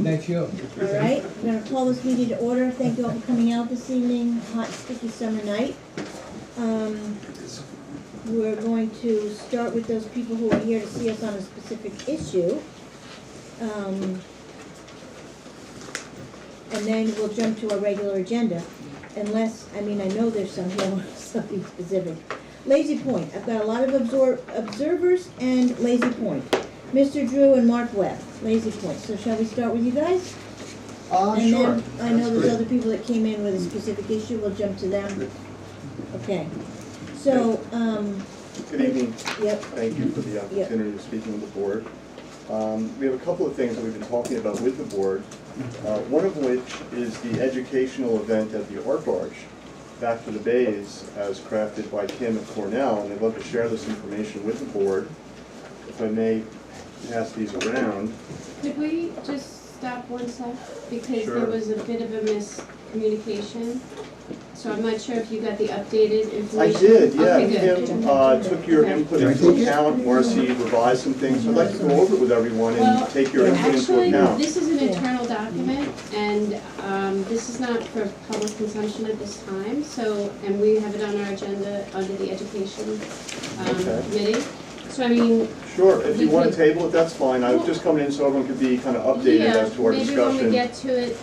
Thank you. All right, we're going to call this meeting to order. Thank you all for coming out this evening, hot, sticky summer night. We're going to start with those people who are here to see us on a specific issue. And then we'll jump to our regular agenda. Unless, I know there's some here, something specific. Lazy Point, I've got a lot of observers and Lazy Point. Mr. Drew and Mark Webb, Lazy Point. So shall we start with you guys? And Sure. then I know there's other people that came in with a specific issue, we'll jump to them. Okay. So, Good evening. Yep. Thank you for the opportunity of speaking with the board. We have a couple of things that we've been talking about with the board, one of which is the educational event at the Art Barge, Back to the Bays, as crafted by Kim at Cornell, and I'd love to share this information with the board. If I may pass these around. Could we just stop one sec? Because Sure. there was a bit of a miscommunication. So I'm not sure if you got the updated information. I did, yeah. Okay, good. Kim took your input into account. Marcy revised some things. I'd like to go over it with everyone and take your input into Actually, account. this is an internal document, and this is not for public consumption at this time. So, and we have it on our agenda under the education committee. So Sure, if you we want to could- table it, that's fine. I was just coming in so everyone could be kind of updated as to our maybe discussion. when we get to it,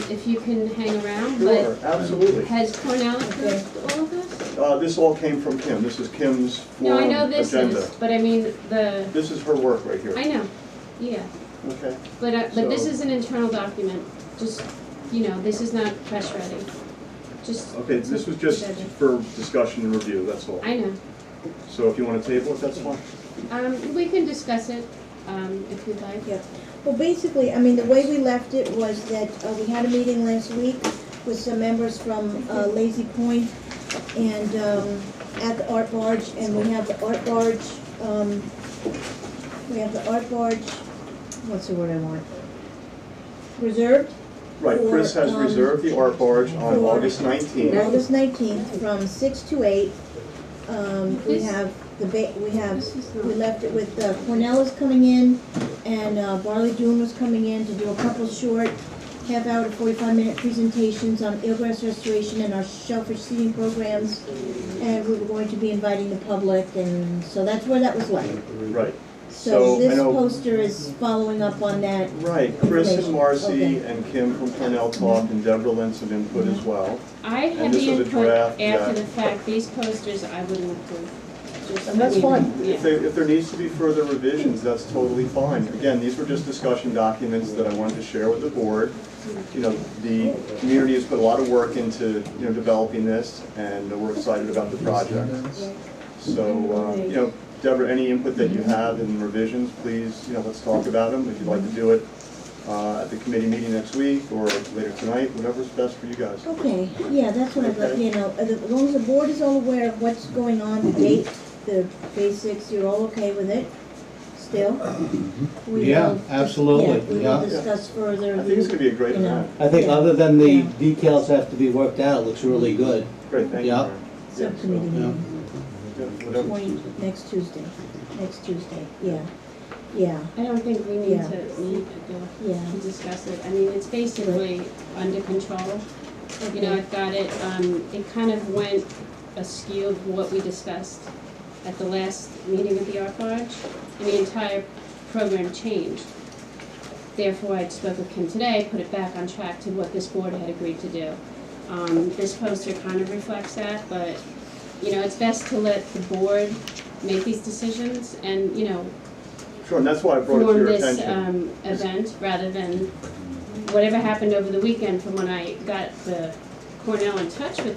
if you can hang around. Sure, absolutely. Has Cornell approved all of this? This all came from Kim. This is Kim's No, I forum know this agenda. is, but I mean, This is her work right here. I know, yeah. Okay. But this So- is an internal document, just, this is not press ready. Just, Okay, this was just for discussion and review, that's all. I know. So if you want to table it, that's fine. We can discuss it, if you'd like. yeah. Well, basically, the way we left it was that we had a meeting last week with some members from Lazy Point and at the Art Barge, and we have the Art Barge, what's the word I want? Reserved? Right, Chris has For, reserved the Art Barge on for August 19th. August 19th from 6 to 8. We This- have we left it with Cornell is coming in, and Barley June was coming in to do a couple short half-hour to 45-minute presentations on eelgrass restoration and our shellfish seeding programs, and we were going to be inviting the public, and so that's where that was left. Right. So I this know- poster is following up on that. Right, Chris and Marcy Okay. and Kim from Cornell talked, and Deborah lent some input as well. I had And this the was a input draft after that- the fact, these posters I wouldn't approve. Just, And that's fine. yeah. If there needs to be further revisions, that's totally fine. Again, these were just discussion documents that I wanted to share with the board. The community has put a lot of work into, developing this, and we're excited about the project. So, Deborah, any input that you have in revisions, please, let's talk about them. If you'd like to do it at the committee meeting next week or later tonight, whatever's best for you guys. Okay, yeah, that's what I'd like, as long as the board is all aware of what's going on, the date, the basics, you're all okay with it still? We Yeah, will- absolutely, We will yeah. discuss further. I think it's going to be a great event. I think other than the details have to be worked out, it looks really good. Great, thank you. Yeah. Mary. Subcommittee Yeah. meeting, Yeah, whatever. next Tuesday, yeah. I don't think we need Yeah. to meet Yeah. to discuss it. It's basically under control. I've got it, it kind of went askew of what we discussed at the last meeting of the Art Barge, and the entire program changed. Therefore, I spoke with Kim today, put it back on track to what this board had agreed to do. This poster kind of reflects that, but, it's best to let the board make these decisions and, Sure, and that's why I brought it to form your this attention. event, rather than whatever happened over the weekend from when I got the Cornell in touch with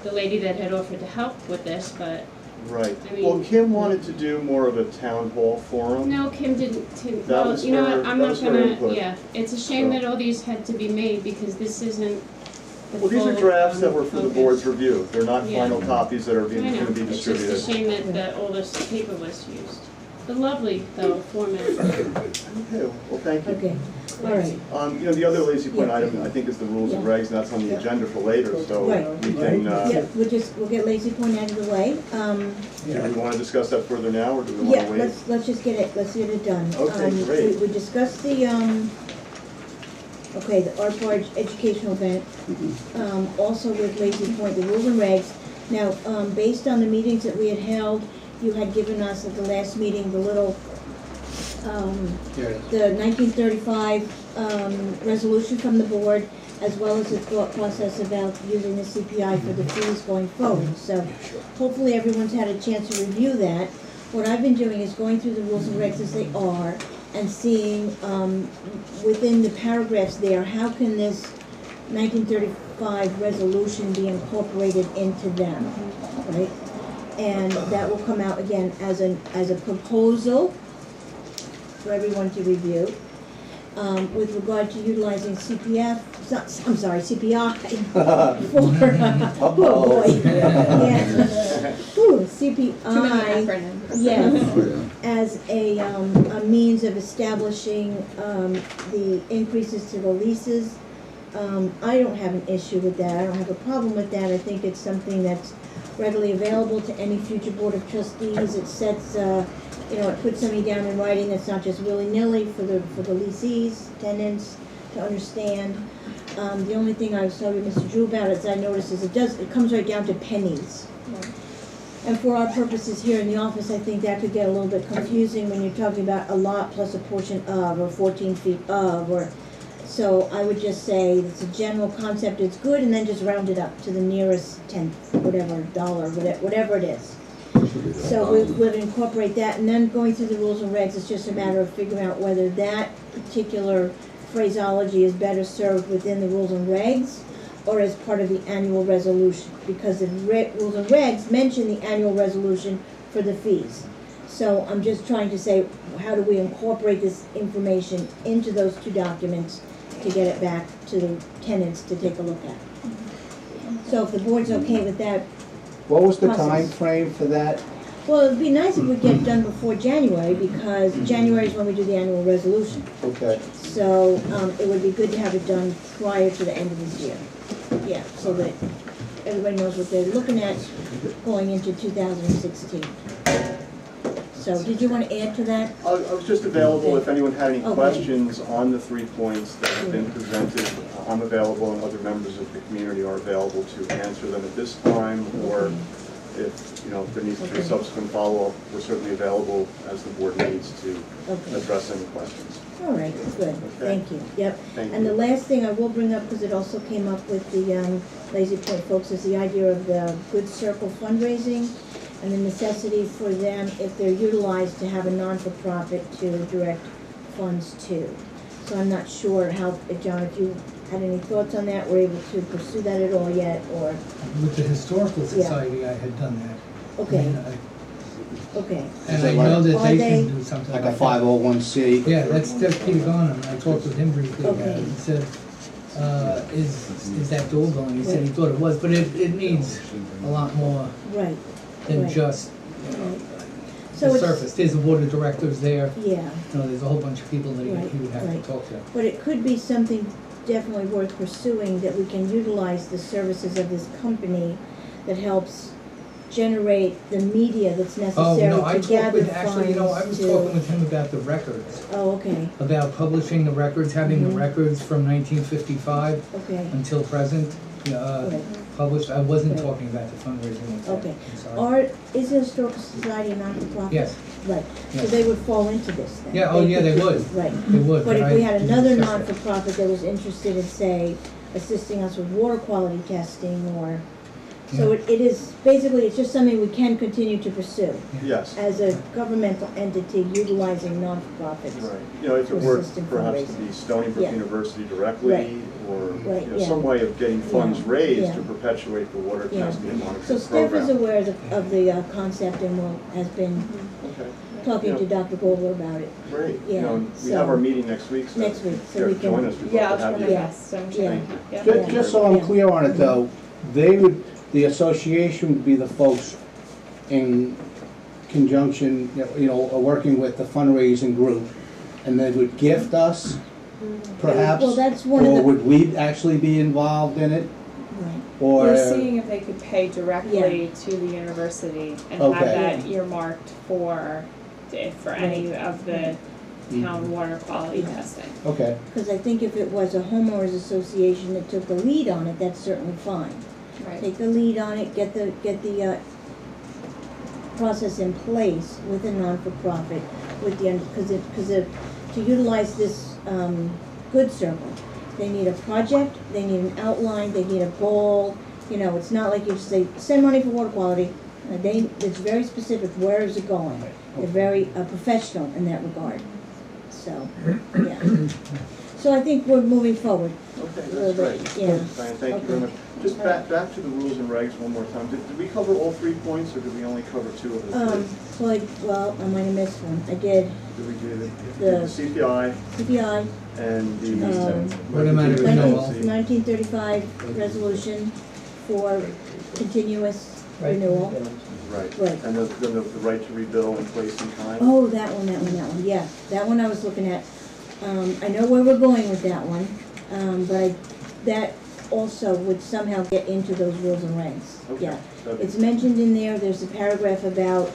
the lady that had offered to help with this, but Right. I mean- Well, Kim wanted to do more of a town hall forum. no, Kim didn't. That Well, was you know her- what, I'm that not was her gonna, input. yeah, it's a shame So- that all these had to be made, because this isn't the Well, these are full, drafts that were for the focus. board's review. They're not Yeah. final copies that are I going know, to be it's just a distributed. shame that all this paper was used. But lovely, though, format. Okay, well, thank you. Okay, all right. You know, the other lazy point Yeah. item, I think, is the rules and Yeah. regs, and that's on the Yeah. agenda for later, so Right. we can, Yeah, we'll get lazy point out of the way. do we want to discuss that further now, or do we want Yeah, to wait? let's just get it done. Okay, great. We discussed the, okay, the Art Barge educational event, also with Lazy Point, the rules and regs. Now, based on the meetings that we had held, you had given us at the last meeting the little, Here it is. the 1935 resolution from the board, as well as the thought process about using the CPI for the fees going forward. So hopefully everyone's had a chance to review that. What I've been doing is going through the rules and regs as they are and seeing within the paragraphs there, how can this 1935 resolution be incorporated into them, right? And that will come out again as a proposal for everyone to review. With regard to utilizing CPI for, oh boy, yeah. Ooh, CPI, yes, as a means of establishing the increases to the leases. I don't have an issue with that, I don't have a problem with that, I think it's something that's readily available to any future Board of Trustees. It sets, it puts something down in writing that's not just willy-nilly for the leasees, tenants to understand. The only thing I was talking to Mr. Drew about is I noticed is it comes right down to pennies. And for our purposes here in the office, I think that could get a little bit confusing when you're talking about a lot plus a portion of, or 14 feet of, or, so I would just say it's a general concept, it's good, and then just round it up to the nearest tenth, whatever, dollar, whatever it is. So we would incorporate that, and then going through the rules and regs, it's just a matter of figuring out whether that particular phraseology is better served within the rules and regs or as part of the annual resolution, because the rules and regs mention the annual resolution for the fees. So I'm just trying to say, how do we incorporate this information into those two documents to get it back to the tenants to take a look at? So if the board's okay with that, What was the process. time frame for that? Well, it'd be nice if we get it done before January, because January is when we do the annual resolution. Okay. So, it would be good to have it done prior to the end of this year. Yeah, so that everybody knows what they're looking at going into 2016. So, did you want to add to that? I was just available if anyone had any Okay. questions on the 3 points that have been presented. I'm available, and other members of the community are available to answer them at this time, or if there needs to be Okay. subsequent follow-up, we're certainly available as the board needs to Okay. address any questions. All right, good, thank you, yep. Thank And the you. last thing I will bring up, because it also came up with the Lazy Point folks, is the idea of the Good Circle fundraising and the necessity for them, if they're utilized, to have a non-for-profit to direct funds to. So I'm not sure how, John, if you had any thoughts on that, were able to pursue that at all yet, or, With the Historical Society, I had done that. okay, And okay. And Is I it know like- that Are they they- can do something Like like a that. 501c? Yeah, that's Peter Garnham, I talked with him briefly about Okay. it, he said, is that doable? And he said he thought it was, but it needs a lot more Right, than Right. just right. So the it's, surface. There's the board of directors there, yeah. there's a whole bunch of people that he would have Right. to talk to. But it could be something definitely worth pursuing, that we can utilize the services of this company that helps generate the media that's Oh, necessary no, I to talked gather with, funds actually, I was to- talking with him about the records, Oh, okay, about publishing the records, having the Mhm. records from 1955 okay, until present, right. published. I wasn't Right. talking about the fundraising with that. Okay. I'm sorry. Is the Historical Society a non-for-profit? Yes. Right, so Yes. they would fall into this then? Yeah, oh, yeah, they would. Right. They would, But if I we had didn't another discuss that. non-for-profit that was interested in, say, assisting us with water quality testing, or, so Yeah. it is, basically, it's just something we can continue to pursue Yes. as a governmental entity utilizing non-for-profits. Right. If it For were assistant perhaps to fundraising. be Stony Brook Yeah. University directly, Right. or Right, yeah. some way of getting funds Yeah. raised Yeah. to perpetuate the water Yeah. testing and So monitoring Steph program. is aware of the concept and has been Okay. talking to Yeah. Dr. Goldberg about it Great. Yeah, And we so- have our meeting next week, so next week, so if we you join can, us, we'd Yeah, love I'll to try have my you. Yeah. best, so I'm Yeah. trying. Yeah. Yeah. Just so I'm clear on it though, the association would be the folks in conjunction, working with the fundraising group, and they would gift us, perhaps? Well, that's one of Or the- would we actually be involved in it? Right. Or? We're seeing if they could pay directly to the university and have Okay. that earmarked for any of the town water quality testing. Okay, Because I think if it was a homeowners association that took the lead on it, that's certainly fine. Right. Take the lead on it, get the process in place with a non-for-profit, with the, because to utilize this, good circle, they need a project, they need an outline, they need a goal, it's not like you say, send money for water quality, it's very specific, where is it going? They're very professional in that regard, so, yeah. So I think we're moving forward. Okay, A little that's bit, great. yeah. Diane, thank you very much. Just back to the rules and regs one more time. Did we cover all 3 points, or did we only cover 2 of the 3? Well, I might have missed one, I did Did we do the- the CPI CPI, and the... Automatic renewal. 1935 resolution for continuous renewal. Right. Right. And then the right to rebill in place and time? Oh, that one, yeah, that one I was looking at. I know where we're going with that one, but that also would somehow get into those rules and regs. Okay. Yeah, Okay. it's mentioned in there, there's a paragraph about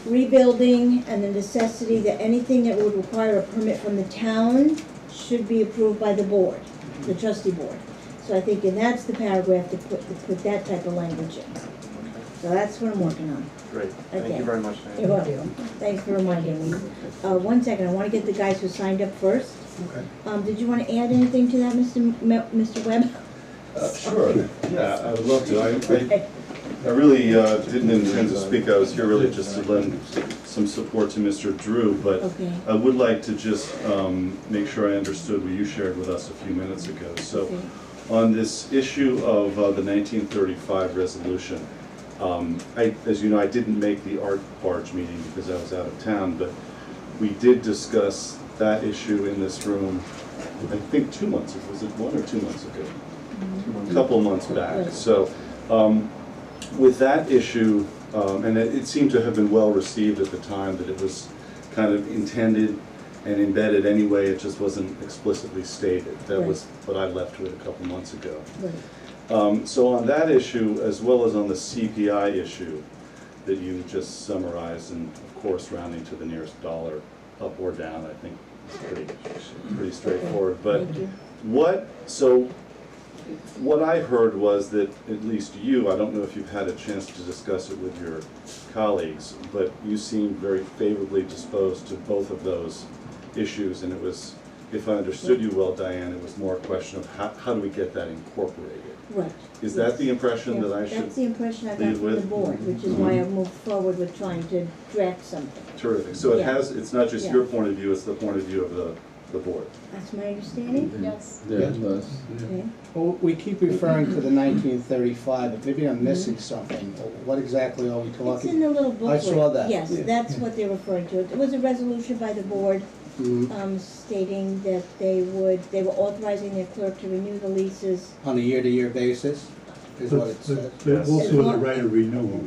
rebuilding and the necessity that anything that would require a permit from the town should be approved by the board, the trustee board. So I think, and that's the paragraph to put that type of language in. Okay. So that's what I'm working on. Great. Thank Okay. you very much, You're Diane. welcome. Thanks for reminding me. 1 second, I want to get the guys who signed up first. Okay. Did you want to add anything to that, Mr. Webb? Sure, yeah, I would love to. Okay. I really didn't intend to speak. I was here really just to lend some support to Mr. Drew, but Okay. I would like to just make sure I understood what you shared with us a few minutes ago. So Okay. on this issue of the 1935 resolution, as you know, I didn't make the art barge meeting because I was out of town, but we did discuss that issue in this room, I think 2 months ago. Was it 1 or 2 months ago? A couple months back. Right. So with that issue, and it seemed to have been well received at the time, that it was kind of intended and embedded anyway, it just wasn't explicitly stated. That Right. was what I left with a couple months ago. Right. So on that issue, as well as on the CPI issue that you just summarized, and of course rounding to the nearest dollar, up or down, I think it's pretty straightforward. But Thank you. what I heard was that at least you, I don't know if you've had a chance to discuss it with your colleagues, but you seemed very favorably disposed to both of those issues, and it was, if I understood you well, Diane, it was more a question of how do we get that incorporated? Right. Is that the impression Yes, that I should? that's the impression I got lead from the with? board, which is why I've moved forward with trying to draft something. Terrific. So it Yeah. it's not just Yeah. your point of view, it's the point of view of the board. That's my understanding? Yes. Okay. well, we keep referring to the 1935, but maybe I'm missing something. What exactly are we It's in talking? the little booklet. saw that. Yes, Yeah. that's what they're referring to. It was a resolution by the board Mhm. stating that they were authorizing their clerk to renew the leases. On a year-to-year basis, is what it says. But also the right of renewal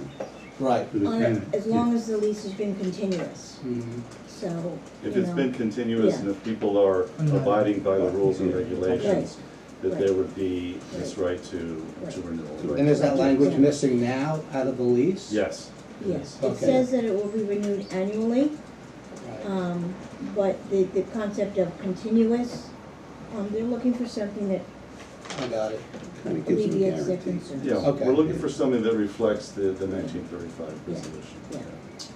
Right. to the On tenant. it, as long as the lease has been continuous, Mhm. so, If you it's know. been continuous Yeah. and if people are abiding by the rules and regulations, that Right. there would be this right to renewal. And is that language missing now out of the lease? Yes. Yes, it Okay. says that it will be renewed annually, Right. but the concept of continuous, they're looking for something that I got it. alleviates their concerns. Yeah, Okay. we're looking for something that reflects the 1935 Yeah. resolution. Yeah.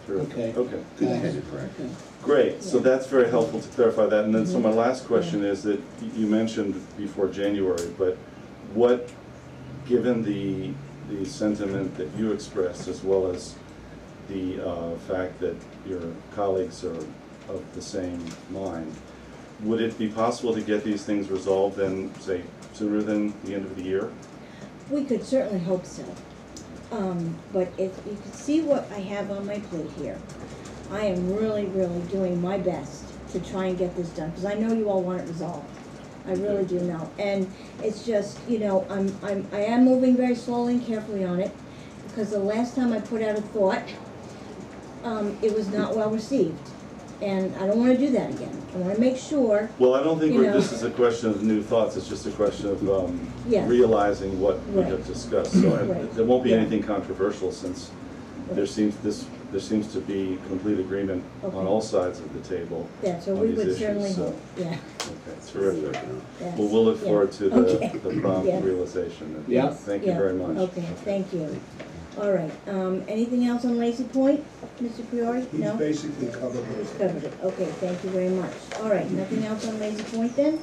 Terrific. Okay. Okay. Thanks. Great, so Yeah. that's very helpful to clarify that. And then, so my Mhm. last question is that you mentioned before January, but what, given the sentiment that you expressed, as well as the fact that your colleagues are of the same mind, would it be possible to get these things resolved then, say, sooner than the end of the year? We could certainly hope so. But if you could see what I have on my plate here, I am really, really doing my best to try and get this done, because I know you all want it resolved. I really do know. And it's just, I am moving very slowly and carefully on it, because the last time I put out a thought, it was not well received. And I don't wanna do that again. I wanna make sure, Well, I don't think You know. this is a question of new thoughts, it's just a question of Yeah. realizing what we Right. have discussed. So Right. there won't be Yeah. anything controversial since there seems to be complete agreement Okay. on all sides of the table. yeah, so on we these would issues, certainly so- hope, yeah. Okay, terrific. Yes, Well, we'll look yeah. forward to Okay. the prompt Yes. realization. And Yeah. Thank you Yeah. very much. Okay, thank you. All right, anything else on Lazy Point, Mr. Priori? He's No? basically covered He's it. covered it, okay, thank you very much. All right, nothing else on Lazy Point then?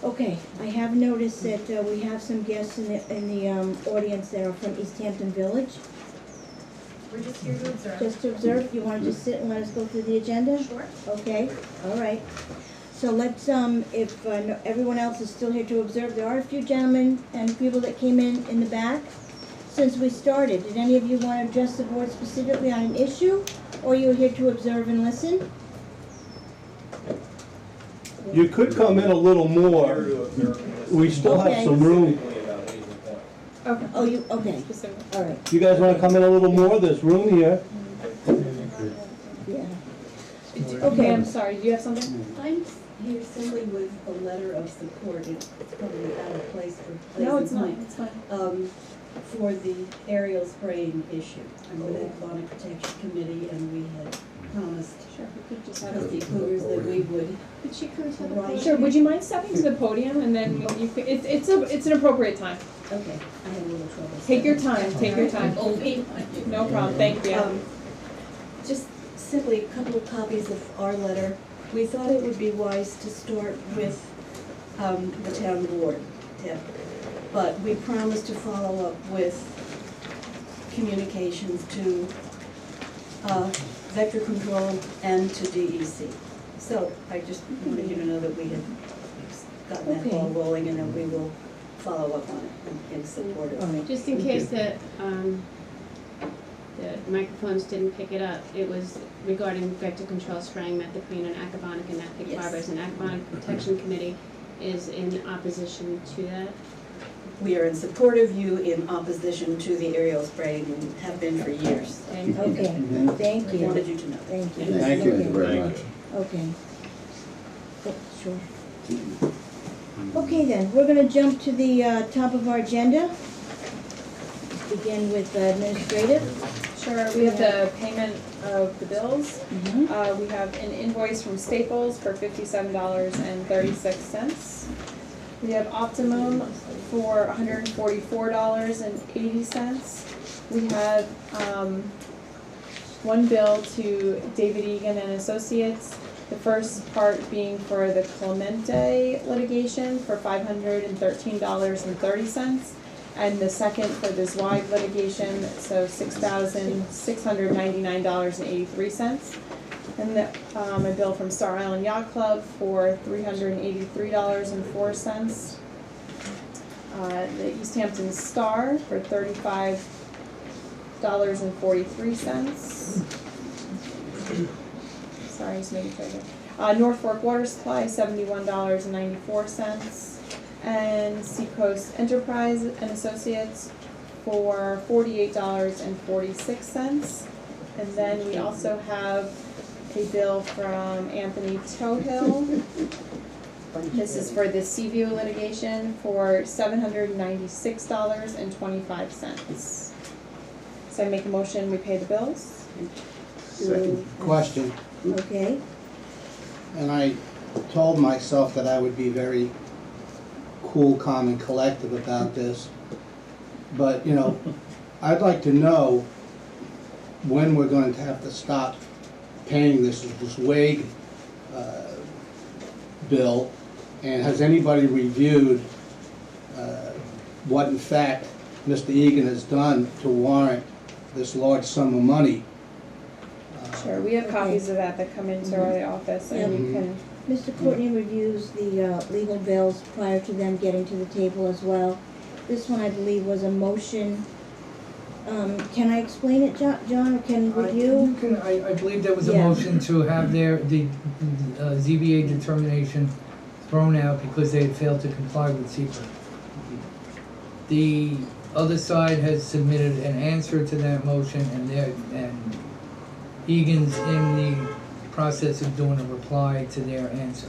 Okay, I have noticed that we have some guests in the audience that are from East Hampton Village. We're just here to observe. Just to observe, you wanna just sit and let us go through the agenda? Sure. Okay, all right. So let's, if everyone else is still here to observe, there are a few gentlemen and people that came in the back since we started. Did any of you want to address the board specifically on an issue, or you're here to observe and listen? You could come in a little more. We still have Okay. some room. Okay. Oh, you, okay, Specific. all right, You guys wanna come in a little more? There's room here. yeah. Okay, I'm sorry, do you have something? I'm here simply with a letter of support, it's probably out of place for No, it's Lazy not, Point, it's fine. for the aerial spraying issue. I'm with the Aquatic Protection Committee, and we had promised Sure, we could just have trustee it. Cougars that we would Could she come to the Right. Sure, would you mind stepping to the podium and then you could, it's an appropriate time. okay, I had a little trouble. Take your time, take your time. Okay. No problem, thank you. Just simply a couple of copies of our letter. We thought it would be wise to start with the town board, Deb. But we promised to follow up with communications to vector control and to DEC. So I just wanted you to know that we had gotten that ball Okay. rolling, and that we will follow up on it in support All of. right. Just in case that, the microphones didn't pick it up, it was regarding vector control spraying methacrene and acarbonic and naphthalene Yes. fibers, and Acarbonic Protection Committee is in opposition to that. We are in support of you in opposition to the aerial spraying, and have been for years. And Okay, thank I you, wanted you to know. thank you. Thank you Okay. very much. Okay. Oh, sure. Okay then, we're gonna jump to the top of our agenda. Begin with administrative. Sure, we have the payment of the bills. Mhm. We have an invoice from Staples for $57.36. We have Optimum for $144.80. We have one bill to David Egan and Associates. The first part being for the Clemente litigation for $513.30. And the second for the Zweig litigation, so $6,699.83. And a bill from Star Island Yacht Club for $383.04. The East Hampton Star for $35.43. Sorry, just making sure here. North Fork Water Supply, $71.94. And Seacoast Enterprise and Associates for $48.46. And then we also have a bill from Anthony Tohill. This is for the Seaview litigation for $796.25. So I make a motion, we pay the bills? Second question, Okay, and I told myself that I would be very cool, calm, and collective about this. But, you know, I'd like to know when we're going to have to stop paying this WAG bill, and has anybody reviewed what in fact Mr. Egan has done to warrant this large sum of money? Sure, we have copies of that come into our office and you can, Mr. Courtney reviews the legal bills prior to them getting to the table as well. This one, I believe, was a motion. Can I explain it, John, or can you? I believe there was a Yeah. motion to have the ZBA determination thrown out because they had failed to comply with secret. The other side has submitted an answer to that motion, and Egan's in the process of doing a reply to their answer.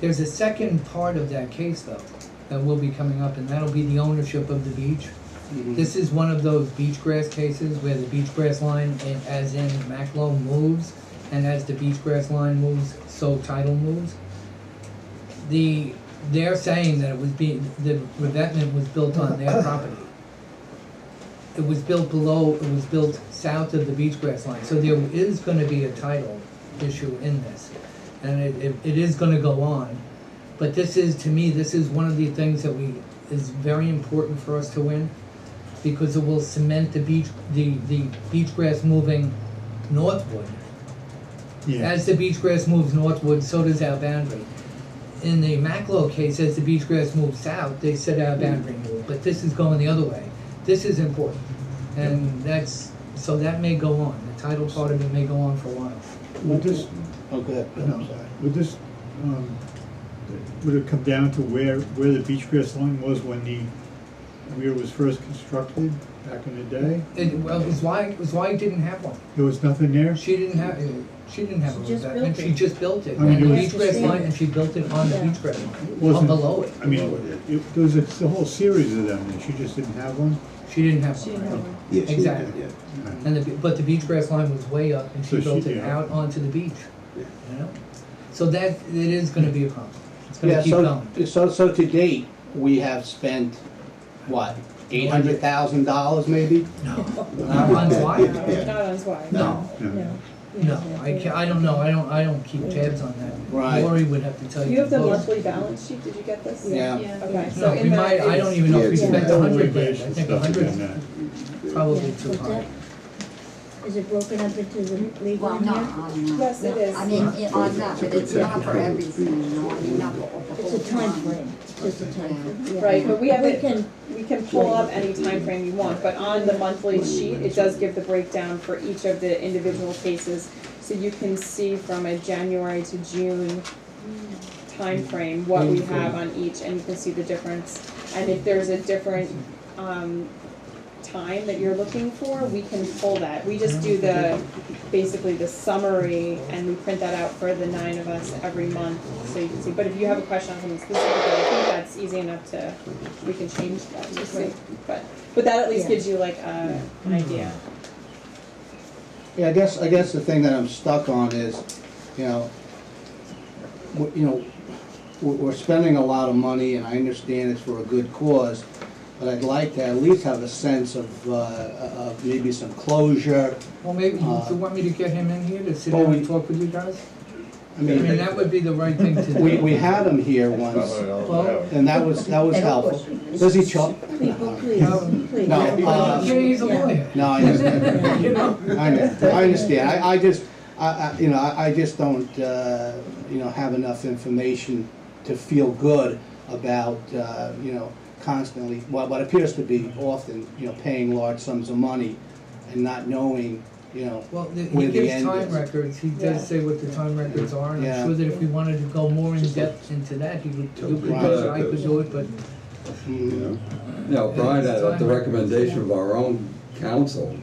There's a second part of that case, though, that will be coming up, and that'll be the ownership of the beach. This is one of those beach grass cases where the beach grass line, as in Maclo, moves, and as the beach grass line moves, so title moves. They're saying that the revetment was built on their property. It was built south of the beach grass line, so there is gonna be a title issue in this. And it is gonna go on, but this is one of the things that is very important for us to win, because it will cement the beach grass moving northward. Yeah. As the beach grass moves northward, so does our boundary. In the Maclo case, as the beach grass moves south, they said our boundary moved, but this is going the other way. This is important, and so that may go on. The title part of it may go on for a while. Would this, Oh, go ahead. I'm sorry. would this, would it come down to where the beach grass line was when the weir was first constructed back in the day? It was why it didn't have one. There was nothing there? She didn't have She a just revetment. built She it. just built it. I mean, And it the was- beach grass line, and she built it on the Yeah. beach grass line, Wasn't- below it. I mean, there was a whole series of them, and she just didn't have one? She didn't have She one. didn't have right? one. Yeah, she Exactly. did, yeah. And but the beach grass line was way up, and she So she- built it yeah. out onto the beach. Yeah. You know, so it is going to be a problem. It's going Yeah, to keep going. so to date, we have spent, what, $800,000 maybe? Not on wire. Not on Swire. No, no, I don't know. I don't keep tabs on that. Right. Lori would have to tell you. You have the both. monthly balance sheet, did you get this? Yeah. Okay, so No, in we that might. I don't even know if we Yeah, spent it's- $100. I Irrigation think stuff is in 100 that. probably Yeah, too but high. that- Is it broken up into the legal Well, in not here? on, Yes, it is. I mean, on that, but it's not for everything, you know, I mean, not the whole It's a time frame, just a time frame. Yeah. Right, but we have it, can, we can pull up any time frame you want, but on the monthly sheet, it does give the breakdown for each of the individual cases. So you can see from a January to June time frame what we have on each, and you can see the difference. And if there's a different, time that you're looking for, we can pull that. We just do basically the summary, and we print that out for the 9 of us every month, so you can see. But if you have a question on something specifically, I think that's easy enough we can change that to see. But that at least Yeah. gives you like an idea. Yeah, I guess the thing that I'm stuck on is, we're spending a lot of money, and I understand it's for a good cause, but I'd like to at least have a sense of maybe some closure. Well, maybe, do you want me to get him in here to sit down and talk with you guys? I I mean, mean, that would be the right thing to do. we had him here once, Well, and that was helpful. Does he talk? people, please, please. No, he's a Yeah. lawyer. No, I understand. You know? I understand. I just don't, have enough information to feel good about, constantly, what appears to be often, paying large sums of money and not knowing, Well, he where the gives end time is. records, he Yeah. does say what the time records are, and Yeah. I'm sure that if we wanted to go more in depth into that, he would do it, Right. I could do it, but Mm, Now, Brian, at the recommendation of our own council,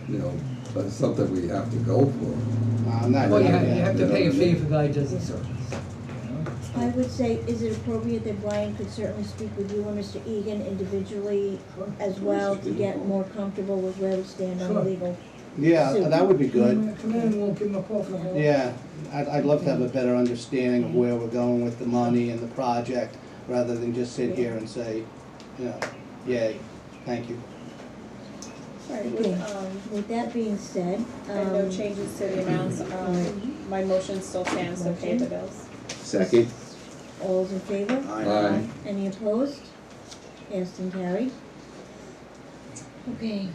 that's something we have to go for. I'm not. well, you have to pay a fee if a guy does a service. you know? I would say, is it appropriate that Brian could certainly speak with you and Mr. Egan individually as well to get more comfortable with where we stand on the Sure. legal? Yeah, that would be good. Come in and we'll give him a call for the Yeah, I'd love to have a better understanding of where we're going with the money and the project, rather than just sit here and say, yay, thank you. Sorry, Okay. With that being said, and no changes to the amounts, my motion still stands to pay the bills. Second? all those in favor? Aye. Any opposed? Passed and carried. Okay.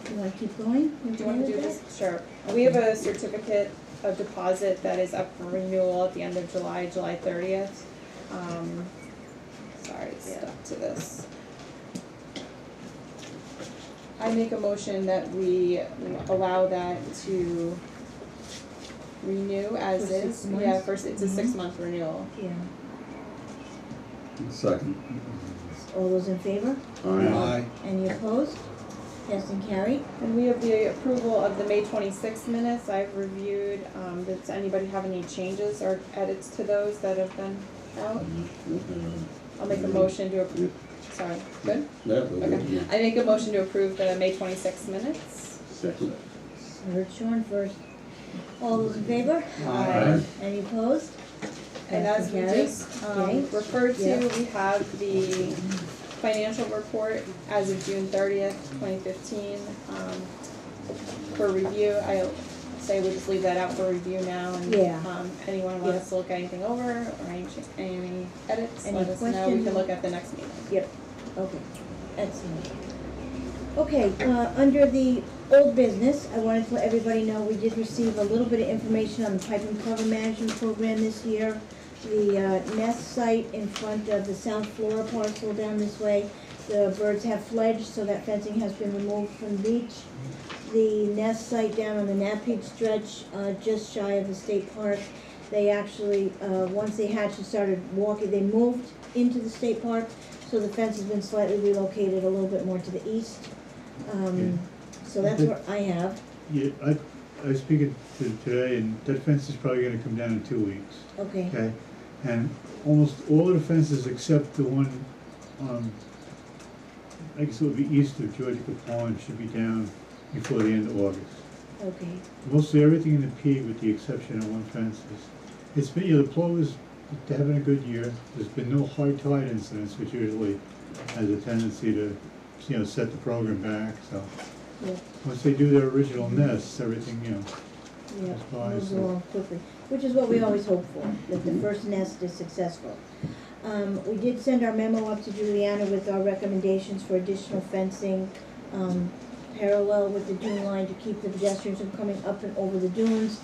Do I keep going? Do you want to do this? Sure. We have a certificate of deposit that is up for renewal at the end of July, July 30th. Sorry, it's stuck to this. I make a motion that we allow that to renew as For 6 is. months? Yeah, first, it's a 6-month renewal. Yeah. Second. All those in favor? Aye. Any opposed? Passed and carried. And we have the approval of the May 26th minutes. I've reviewed. Does anybody have any changes or edits to those that have been out? I'll make a motion to approve. Sorry, good? Yeah, Okay. I make a motion to approve the May 26th minutes. Second. I heard Sean first. All those in favor? Aye. Any opposed? And Passed as we carried. just Okay. referred to, Yeah. we have the financial report as of June 30th, 2015, for review. I say we just leave that out for review now, and Yeah. anyone want Yeah. us to look anything over or any edits, Any let us know. We questions? can look at the next meeting. Yep, okay, excellent. Okay, under the old business, I wanted to let everybody know we did receive a little bit of information on the pipe and cover management program this year. The nest site in front of the South Flora parcel down this way, the birds have fledged, so that fencing has been removed from the beach. The nest site down on the Napeed stretch, just shy of the state park, they actually, once they hatched and started walking, they moved into the state park, so the fence has been slightly relocated a little bit more to the east. So that's what I have. Yeah, I was speaking to today, and that fence is probably gonna come down in 2 weeks, Okay, okay? And almost all of the fences except the one, I guess it would be east of Georgia Pond should be down before the end of August. okay, Mostly everything in the P with the exception of one fence it's been, the plovers having a good year. There's been no high tide incidents, which usually has a tendency to, set the program back, so. yeah, Once they do their original nests, everything, yeah, That's fine, moves so- along quickly, which is what we always hope for, that the first nest is successful. We did send our memo up to Juliana with our recommendations for additional fencing, parallel with the dune line to keep the pedestrians from coming up and over the dunes.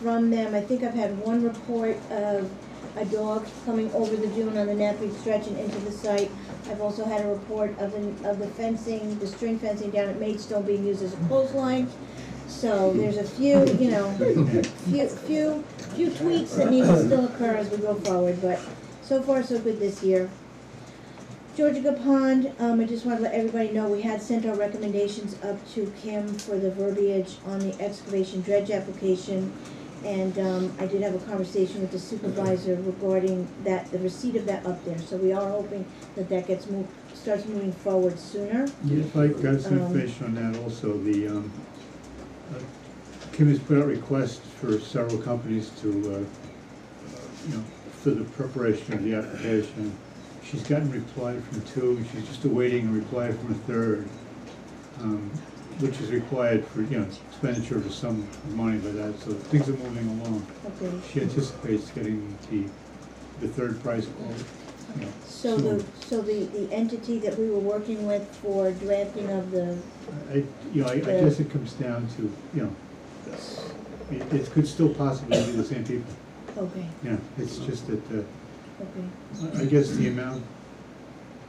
From them, I think I've had one report of a dog coming over the dune on the Napeed stretch and into the site. I've also had a report of the fencing, the string fencing down at Maidstone being used as a clothesline. So there's a few, few tweaks that need to still occur as we go forward, but so far so good this year. Georgia Pond, I just want to let everybody know, we had sent our recommendations up to Kim for the verbiage on the excavation dredge application. And I did have a conversation with the supervisor regarding that, the receipt of that up there. So we are hoping that that starts moving forward sooner. If I got some information on that also, Kim has put out requests for several companies to, for the preparation of the application. She's gotten reply from 2, and she's just awaiting a reply from a third, which is required for, expenditure of some money by that, so things are moving along. Okay. She anticipates getting the third price quote, So soon. the entity that we were working with for drafting of the, I guess it comes down to, it could still possibly be the same people. okay, It's just that, okay, I guess the amount,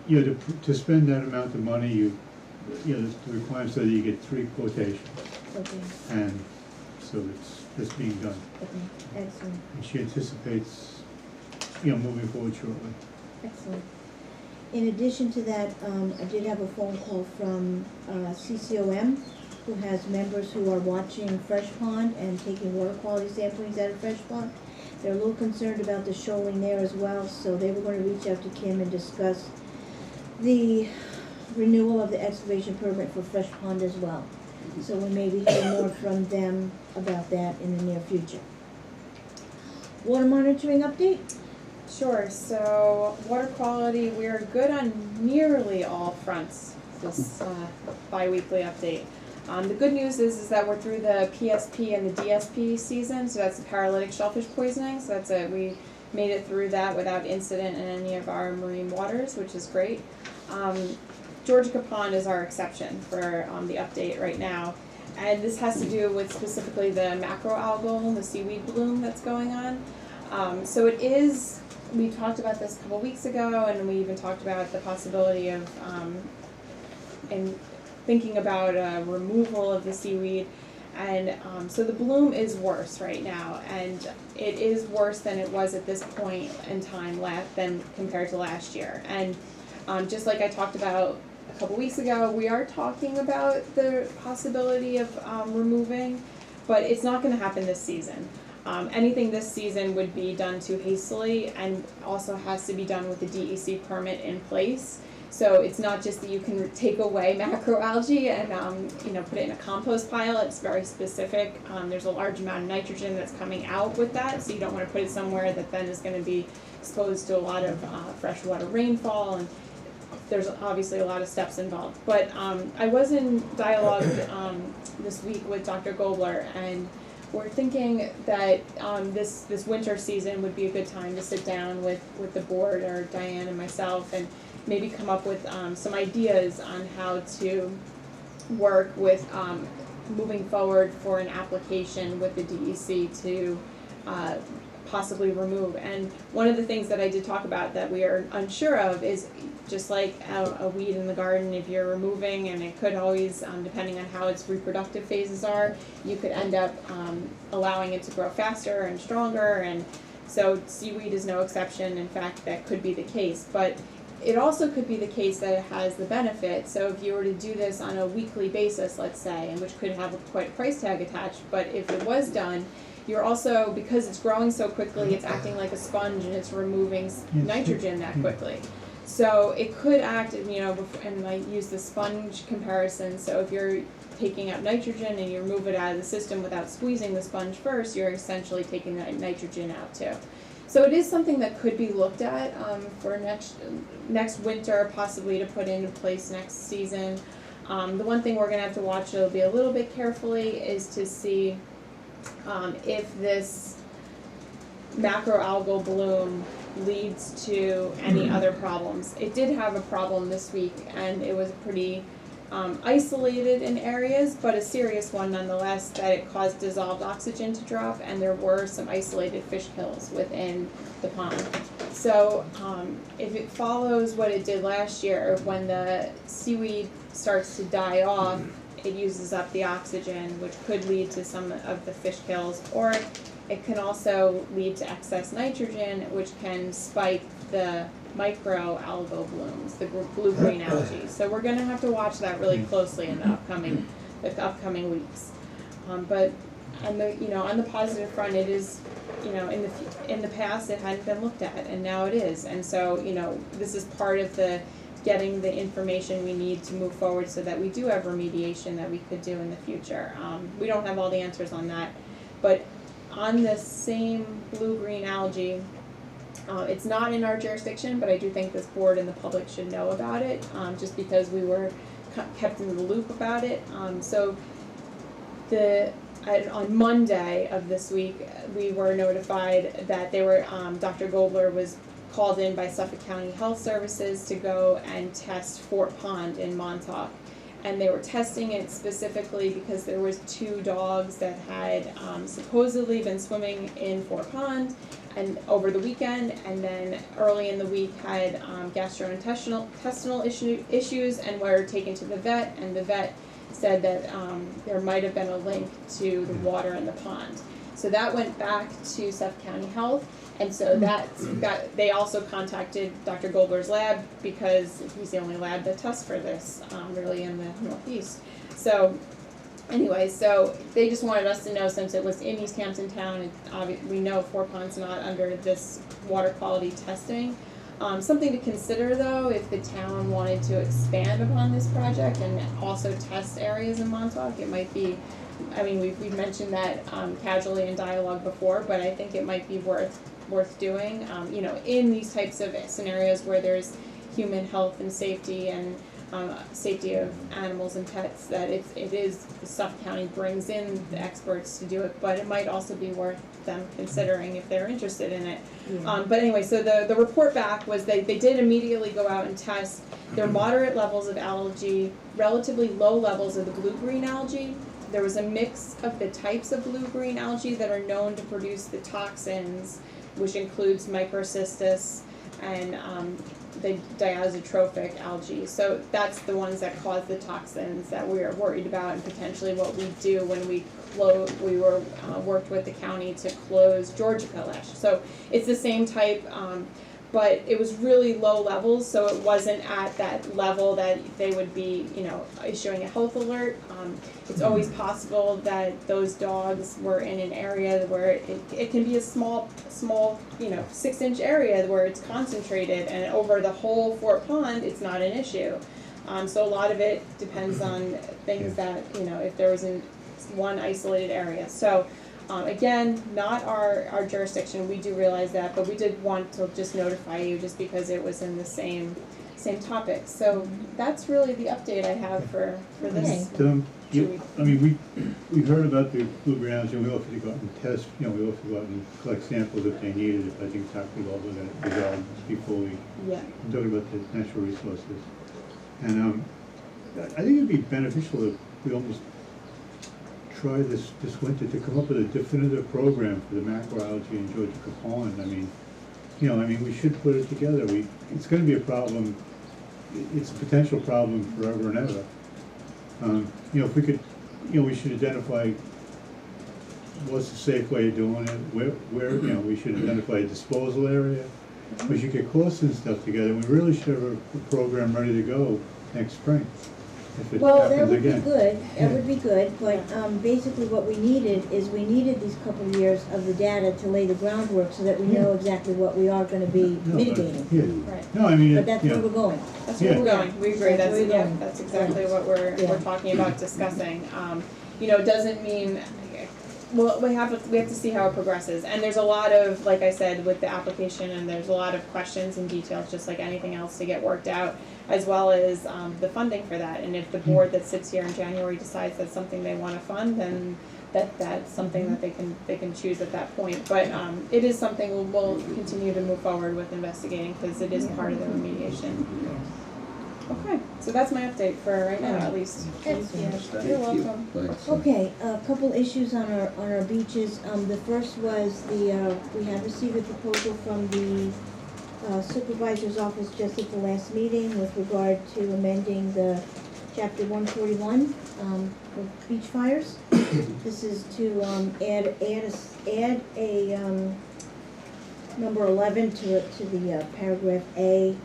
to spend that amount of money, the requirement so that you get 3 quotations, okay, and so it's being done. okay, excellent, And she anticipates, moving forward shortly. excellent. In addition to that, I did have a phone call from CCOM, who has members who are watching Fresh Pond and taking water quality samplings out of Fresh Pond. They're a little concerned about the shoaling there as well, so they were going to reach out to Kim and discuss the renewal of the excavation permit for Fresh Pond as well. So we may be hearing more from them about that in the near future. Water monitoring update? Sure, so water quality, we're good on nearly all fronts this bi-weekly update. The good news is that we're through the PSP and the DSP season, so that's the paralytic shellfish poisoning, so we made it through that without incident in any of our marine waters, which is great. Georgia Pond is our exception for the update right now, and this has to do with specifically the macroalgal, the seaweed bloom that's going on. So it is, we talked about this a couple weeks ago, and we even talked about the possibility of in thinking about removal of the seaweed, and so the bloom is worse right now, and it is worse than it was at this point in time than compared to last year. And just like I talked about a couple weeks ago, we are talking about the possibility of removing, but it's not gonna happen this season. Anything this season would be done too hastily and also has to be done with the DEC permit in place. So it's not just that you can take away macroalgae and put it in a compost pile. It's very specific. There's a large amount of nitrogen that's coming out with that, so you don't want to put it somewhere that then is going to be exposed to a lot of freshwater rainfall, and there's obviously a lot of steps involved. But I was in dialogue this week with Dr. Gobler, and we're thinking that this winter season would be a good time to sit down with the board, or Diane and myself, and maybe come up with some ideas on how to work with moving forward for an application with the DEC to possibly remove. And one of the things that I did talk about that we are unsure of is just like a weed in the garden, if you're removing, and it could always, depending on how its reproductive phases are, you could end up allowing it to grow faster and stronger, and so seaweed is no exception. In fact, that could be the case, but it also could be the case that it has the benefit. So if you were to do this on a weekly basis, let's say, and which could have quite a price tag attached, but if it was done, you're also, because it's growing so quickly, it's acting like a sponge and it's removing nitrogen that quickly. So it could act, and I use the sponge comparison, so if you're taking out nitrogen and you remove it out of the system without squeezing the sponge first, you're essentially taking that nitrogen out too. So it is something that could be looked at for next winter, possibly to put into place next season. The one thing we're going to have to watch, it'll be a little bit carefully, is to see if this macroalgal bloom leads to any other problems. It did have a problem this week, and it was pretty isolated in areas, but a serious one nonetheless, that it caused dissolved oxygen to drop, and there were some isolated fish kills within the pond. So if it follows what it did last year, when the seaweed starts to die off, it uses up the oxygen, which could lead to some of the fish kills, or it can also lead to excess nitrogen, which can spike the microalgal blooms, the blue-green algae. So we're going to have to watch that really closely in the upcoming weeks. But on the positive front, it is, in the past it hadn't been looked at, and now it is. And so, this is part of the getting the information we need to move forward so that we do have remediation that we could do in the future. We don't have all the answers on that, but on the same blue-green algae, it's not in our jurisdiction, but I do think this board and the public should know about it, just because we were kept in the loop about it. So on Monday of this week, we were notified that Dr. Gobler was called in by Suffolk County Health Services to go and test Fort Pond in Montauk. And they were testing it specifically because there was 2 dogs that had supposedly been swimming in Fort Pond and over the weekend, and then early in the week had gastrointestinal issues and were taken to the vet, and the vet said that there might have been a link to the water in the pond. So that went back to Suffolk County Health, and so they also contacted Dr. Gobler's lab, because he's the only lab that tests for this, really in the Northeast. So anyway, so they just wanted us to know, since it was in East Hampton town, we know Fort Pond's not under this water quality testing. Something to consider though, if the town wanted to expand upon this project and also test areas in Montauk, it might be, we've mentioned that casually in dialogue before, but I think it might be worth doing, in these types of scenarios where there's human health and safety and safety of animals and pets, that Suffolk County brings in the experts to do it, but it might also be worth them considering if they're interested in it. Yeah. But anyway, so the report back was they did immediately go out and test their moderate levels of algae, relatively low levels of the blue-green algae. There was a mix of the types of blue-green algae that are known to produce the toxins, which includes microcystis and the diazotrophic algae. So that's the ones that cause the toxins that we are worried about, and potentially what we do when we worked with the county to close Georgia last. So it's the same type, but it was really low levels, so it wasn't at that level that they would be, issuing a health alert. It's always possible that those dogs were in an area where it can be a small, 6-inch area where it's concentrated, and over the whole Fort Pond, it's not an issue. So a lot of it depends on things that, if there was in one isolated area. So, again, not our jurisdiction, we do realize that, but we did want to just notify you just because it was in the same topic. So that's really the update I have for this. We heard about the bluegrounds, and we offered to go out and test, we offered to go out and collect samples if they needed it. I think Dr. Gold was going to resolve before we, I'm talking about the natural resources. And I think it'd be beneficial if we almost try this winter to come up with a definitive program for the macroalgae in Georgia Pond. We should put it together. It's going to be a problem. It's a potential problem forever and ever. If we could, we should identify what's a safe way of doing it. Where we should identify a disposal area. We should get costs and stuff together. We really should have a program ready to go next spring. If it Well, that happens would be again. good, that would be good, but basically what we needed is we needed these couple of years of the data to lay the groundwork so that we know exactly what we are gonna be No, but- mitigating. Yeah. Right. No, I mean, But that's where we're going. That's where we're going, we agree, That's where we're going. that's exactly what we're talking about discussing. It doesn't mean, well, we have to see how it progresses, and there's a lot of, like I said, with the application, and there's a lot of questions and details, just like anything else, to get worked out, as well as the funding for that. And if the board that sits here in January decides that's something they want to fund, then that's something that they can choose at that point. But it is something we'll continue to move forward with investigating, because it is part of the remediation. Okay, so that's my update for right now, at least. Excellent. You're welcome. Thanks. Okay, a couple issues on our beaches. The first was we had received a proposal from the supervisor's office just at the last meeting with regard to amending the chapter 141 for beach fires. This is to add a number 11 to the paragraph A,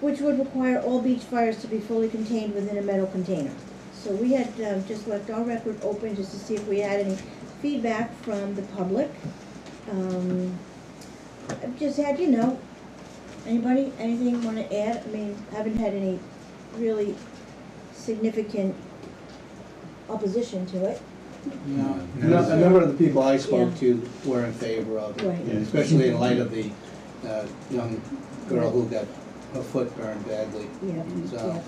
which would require all beach fires to be fully contained within a metal container. So we had just left our record open just to see if we had any feedback from the public. I've just had, anybody, anything want to add? Haven't had any really significant opposition to it. No, a number of the people I spoke to were in favor of it, Right. and especially in light of the young girl who got her foot burned badly. Yeah, So- yeah.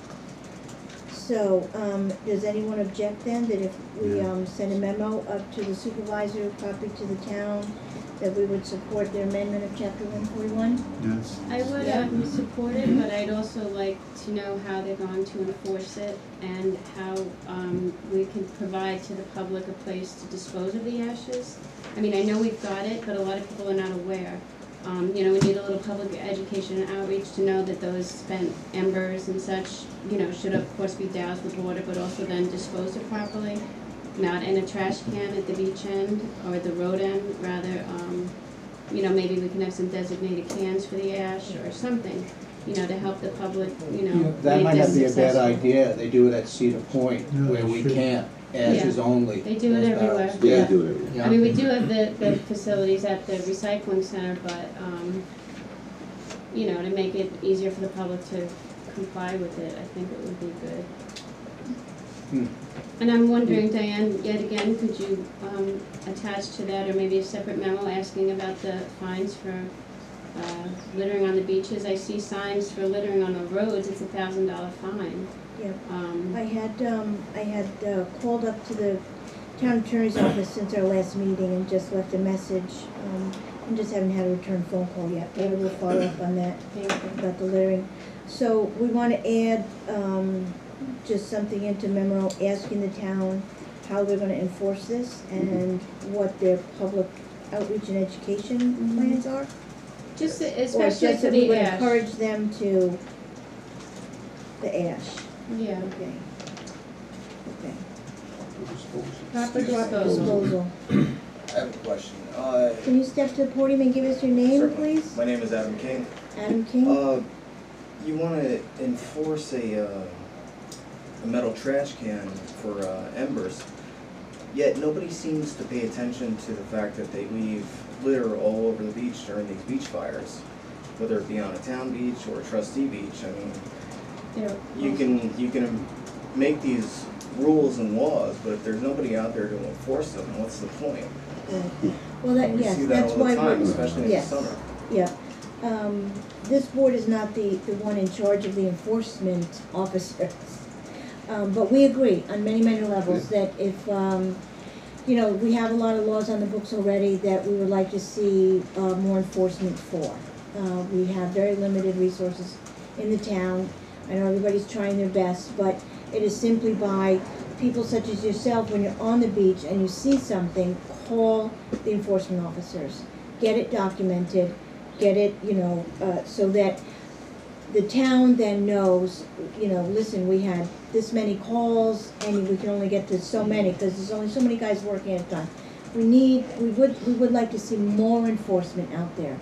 So, does anyone object then that if we send a memo up to the supervisor, copy to the town, that we would support the amendment of chapter 141? Yes. I would support it, but I'd also like to know how they're going to enforce it, and how we can provide to the public a place to dispose of the ashes. I know we've got it, but a lot of people are not aware. We need a little public education and outreach to know that those spent embers and such, should of course be doused with water, but also then disposed of properly. Not in a trash can at the beach end or at the road end, rather, maybe we can have some designated cans for the ash or something, to help the public, That make might this not be a bad successful. idea. They do it at Cedar Point, No, where they we should. can't, ashes only. They do it those everywhere. barrels. Yeah. do it. Yeah. We do have the facilities at the recycling center, but, to make it easier for the public to comply with it, I think it would be good. Hmm. And I'm wondering, Diane, yet again, could you attach to that, or maybe a separate memo asking about the fines for littering on the beaches? I see signs for littering on the roads, it's $1,000 fine. Yeah. I had called up to the town attorney's office since our last meeting and just left a message, and just haven't had a return phone call yet, but I will follow up on that, about the littering. So we want to add, just something into memo asking the town how they're gonna enforce this and what their public outreach and education plans are. Just Or especially just for that we the would ash. encourage them to, the ash, Yeah, okay. Okay. proper Proper disposal. disposal. I have a question. Can you step to the podium and give us your name, Certainly. please? My name is Adam King. Adam King? You want to enforce a metal trash can for embers, yet nobody seems to pay attention to the fact that they leave litter all over the beach during these beach fires, whether it be on a town beach or a trustee beach. I mean, you can make these rules and laws, but if there's nobody out there to enforce them, what's the point? Well, that, We yes, see that that's all the why time, we're, especially in the yes, summer. yeah. This board is not the one in charge of the enforcement officers. But we agree on many, many levels that if, you know, we have a lot of laws on the books already that we would like to see more enforcement for. We have very limited resources in the town. I know everybody's trying their best, but it is simply by people such as yourself, when you're on the beach and you see something, call the enforcement officers. Get it documented, get it, you know, so that the town then knows, you know, listen, we had this many calls and we can only get to so many because there's only so many guys working at a time. We would like to see more enforcement out there.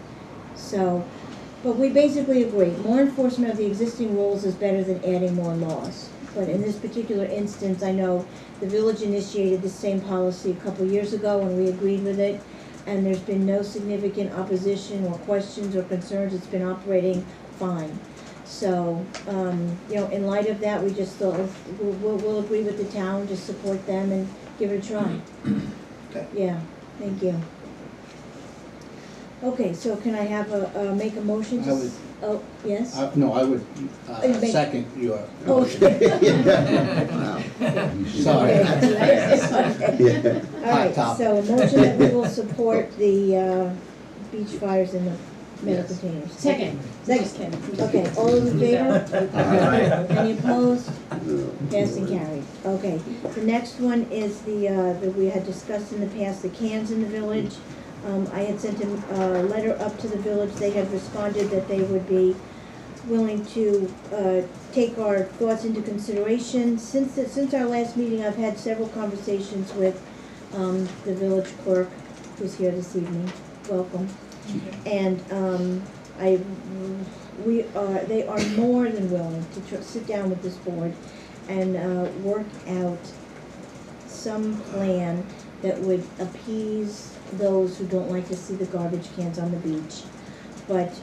So, but we basically agree, more enforcement of the existing rules is better than adding more laws. But in this particular instance, I know the village initiated the same policy a couple years ago and we agreed with it. And there's been no significant opposition or questions or concerns. It's been operating fine. So, you know, in light of that, we just thought we'll agree with the town, just support them and give it a try. Okay. Yeah, thank you. Okay, so can I have make a motion to? I would- Oh, yes? No, I would Make- second your Oh, motion. Sorry. Okay. All right, topic. so a motion that we will support the beach fires in the metal containers. Second. Second. Okay, all those in favor? Any opposed? Passed and carried. Okay, the next one is that we had discussed in the past, the cans in the village. I had sent a letter up to the village. They had responded that they would be willing to take our thoughts into consideration. Since our last meeting, I've had several conversations with the village clerk, who's here this evening. Welcome. And they are to than willing to sit down with this board and work out some plan that would appease those who don't like to see the garbage cans on the beach. But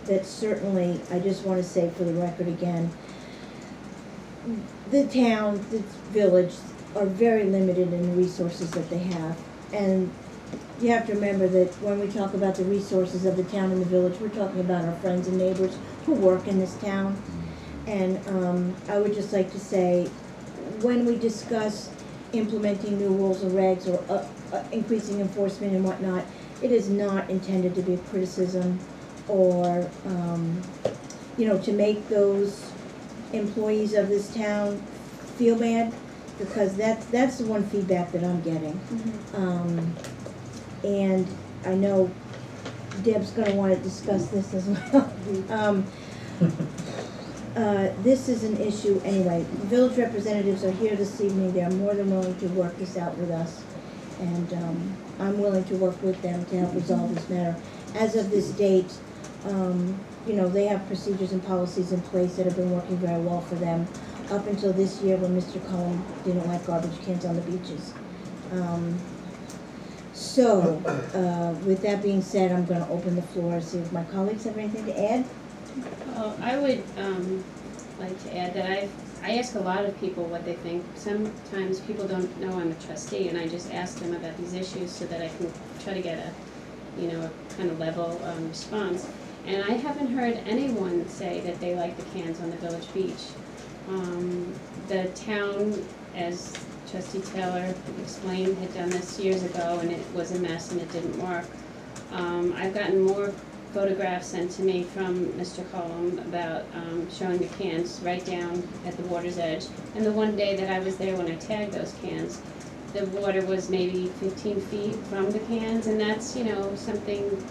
that certainly, I just want to say for the record again, the town, the village are very limited in the resources that they have. And you have to remember that when we talk about the resources of the town and the village, we're talking about our friends and neighbors who work in this town. And I would just like to say, when we discuss implementing new rules and regs or increasing enforcement and whatnot, it is not intended to be a criticism or, you know, to make those employees of this town feel bad, because that's the one feedback that I'm getting. And I know Deb's gonna wanna discuss this as well. This is an issue anyway. The village representatives are here this evening. They're more than willing to work this out with us. And I'm willing to work with them to help resolve this matter. As of this date, you know, they have procedures and policies in place that have been working very well for them up until this year when Mr. Cohen didn't like garbage cans on the beaches. So, with that being said, I'm gonna open the floor, see if my colleagues have anything to add. I would like to add that I ask a lot of people what they think. Sometimes people don't know I'm a trustee, and I just ask them about these issues so that I can try to get a kind of level response. And I haven't heard anyone say that they like the cans on the village beach. The town, as Trustee Taylor explained, had done this years ago, and it was a mess and it didn't work. I've gotten more photographs sent to me from Mr. Cullum about showing the cans right down at the water's edge. And the one day that I was there when I tagged those cans, the water was maybe 15 feet from the cans, and that's, something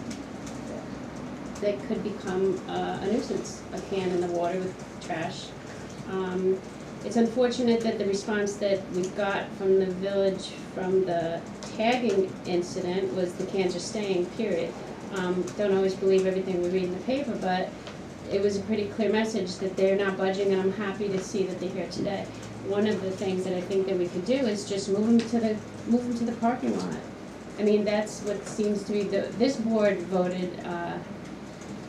that could become a nuisance, a can in the water with trash. It's unfortunate that the response that we got from the village, from the tagging incident was the cans are staying, period. Don't always believe everything we read in the paper, but it was a pretty clear message that they're not budging, and I'm happy to see that they're here today. One of the things that I think that we could do is just move them to the parking lot. I mean, that's what seems to be this board voted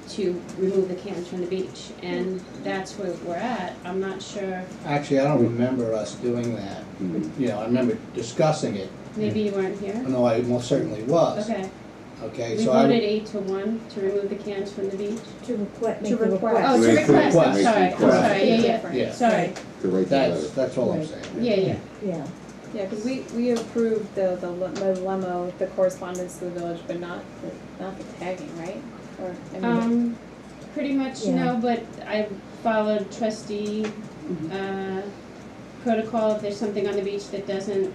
to remove the cans from the beach, and that's where we're at. I'm not sure, Actually, I don't remember us doing that. You know, I remember discussing it. maybe you weren't here? No, I most certainly was. Okay, Okay, we so voted 8-1 to remove the cans from the beach. To request, To make the request. request. Oh, to Make the request, I'm request. sorry, I'm sorry, yeah, Yeah. sorry, That's all I'm saying. yeah. Yeah. Yeah, because we approved the lemo, the correspondence to the village, but not the tagging, right? Or, I mean, Pretty much, Yeah. no, but I followed trustee, protocol. If there's something on the beach that doesn't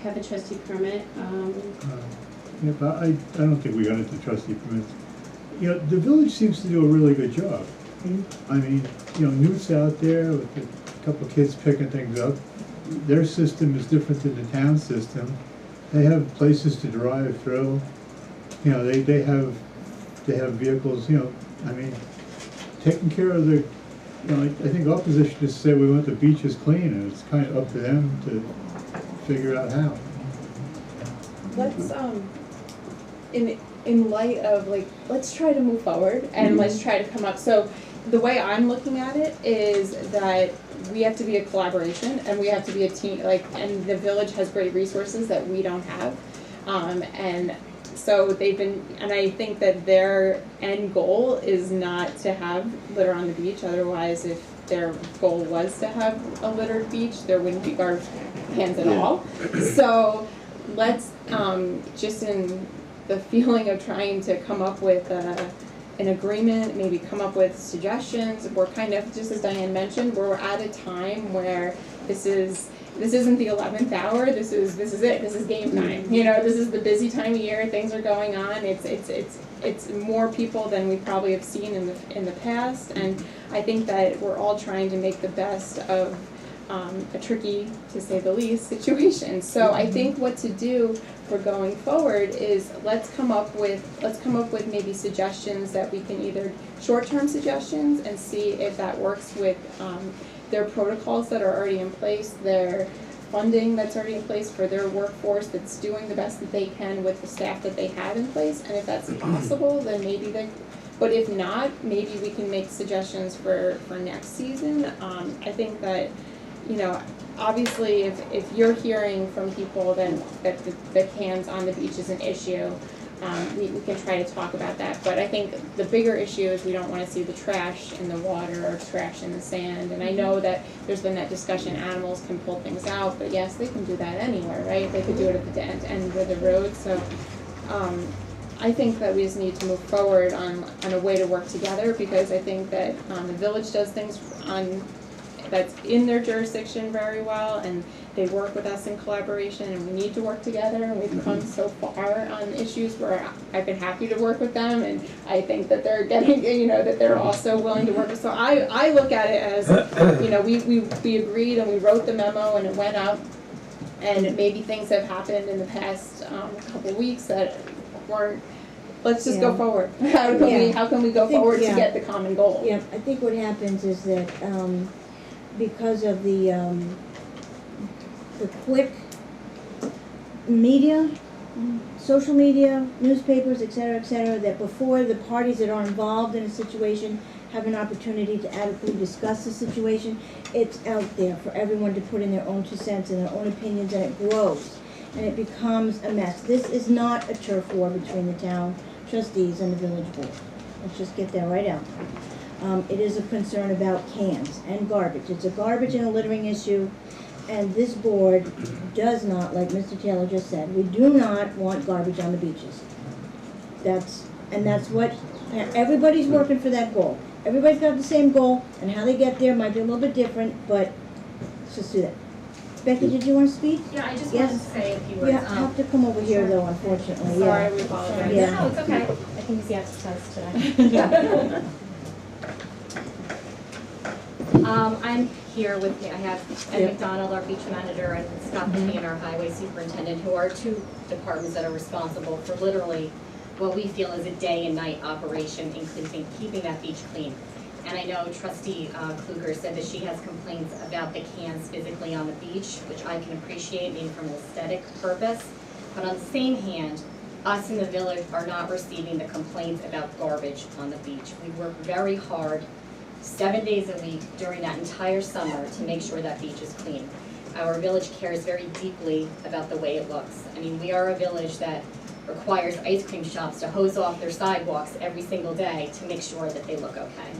have a trustee permit, Yeah, but I don't think we got into trustee permits. You know, the village seems to do a really good job. I mean, you know, Newt's out there with a couple of kids picking things up. Their system is different than the town system. They have places to drive through. You know, they have vehicles, you know, I mean, taking care of the, you know, I think our position is to say we want the beaches clean, and it's kind of up to them to figure out how. let's in light of like, let's try to move forward and let's try to come up. So the way I'm looking at it is that we have to be a collaboration and we have to be a team. Like, and the village has great resources that we don't have, and so they've been, and I think that their end goal is not to have litter on the beach. Otherwise, if their goal was to have a littered beach, there wouldn't be garbage cans at all. So let's, just in the feeling of trying to come up with an agreement, maybe come up with suggestions. We're kind of, just as Diane mentioned, we're at a time where this isn't the 11th hour, this is it, this is game time. You know, this is the busy time of year, things are going on, it's more people than we probably have seen in the past, and I think that we're all trying to make the best of a tricky, to say the least, situation. So I think what to do for going forward is let's come up with maybe suggestions that we can, either short-term suggestions and see if that works with their protocols that are already in place, their funding that's already in place for their workforce that's doing the best that they can with the staff that they have in place, and if that's possible, then maybe but if not, maybe we can make suggestions for next season. I think that, you know, obviously if you're hearing from people then that the cans on the beach is an issue, we can try to talk about that. But I think the bigger issue is we don't want to see the trash in the water or trash in the sand. And I know that there's been that discussion, animals can pull things out, but yes, they can do that anywhere, right? They could do it at the end of the road. So I think that we just need to move forward on a way to work together, because I think that the village does things that's in their jurisdiction very well, and they work with us in collaboration, and we need to work together, and we've come so far on issues where I've been happy to work with them, and I think that they're getting, you know, that they're also willing to work with. So I look at it as, you know, we agreed and we wrote the memo and it went out, and maybe things have happened in the past couple weeks that weren't, let's just go forward. How can we go forward to get the common goal? Yeah, I think what happens is that, because of the quick media, social media, newspapers, et cetera, that before the parties that are involved in a situation have an opportunity to adequately discuss the situation, it's out there for everyone to put in their own 2 cents and their own opinions, and it grows, and it becomes a mess. This is not a turf war between the town trustees and the village board. Let's just get that right out. It is a concern about cans and garbage. It's a garbage and a littering issue, and this board does not, like Mr. Taylor just said, we do not want garbage on the beaches. That's what, everybody's working for that goal. Everybody's got the same goal, and how they get there might be a little bit different, but let's just do that. Becky, did you want to speak? Yeah, I just wanted to say a few words. You have to come over here though, unfortunately. Sorry, we apologize. Yeah. No, it's okay. I can use the exercise today. I'm here with me, I have Ed McDonald, our beach manager, and Scott McCann, our highway superintendent, who are two departments that are responsible for literally what we feel is a day and night operation in keeping that beach clean. And I know Trustee Kluger said that she has complaints about the cans physically on the beach, which I can appreciate, maybe from an aesthetic purpose. But on the same hand, us in the village are not receiving the complaints about garbage on the beach. We work very hard, 7 days a week during that entire summer to make sure that beach is clean. Our village cares very deeply about the way it looks. I mean, we are a village that requires ice cream shops to hose off their sidewalks every single day to make sure that they look okay.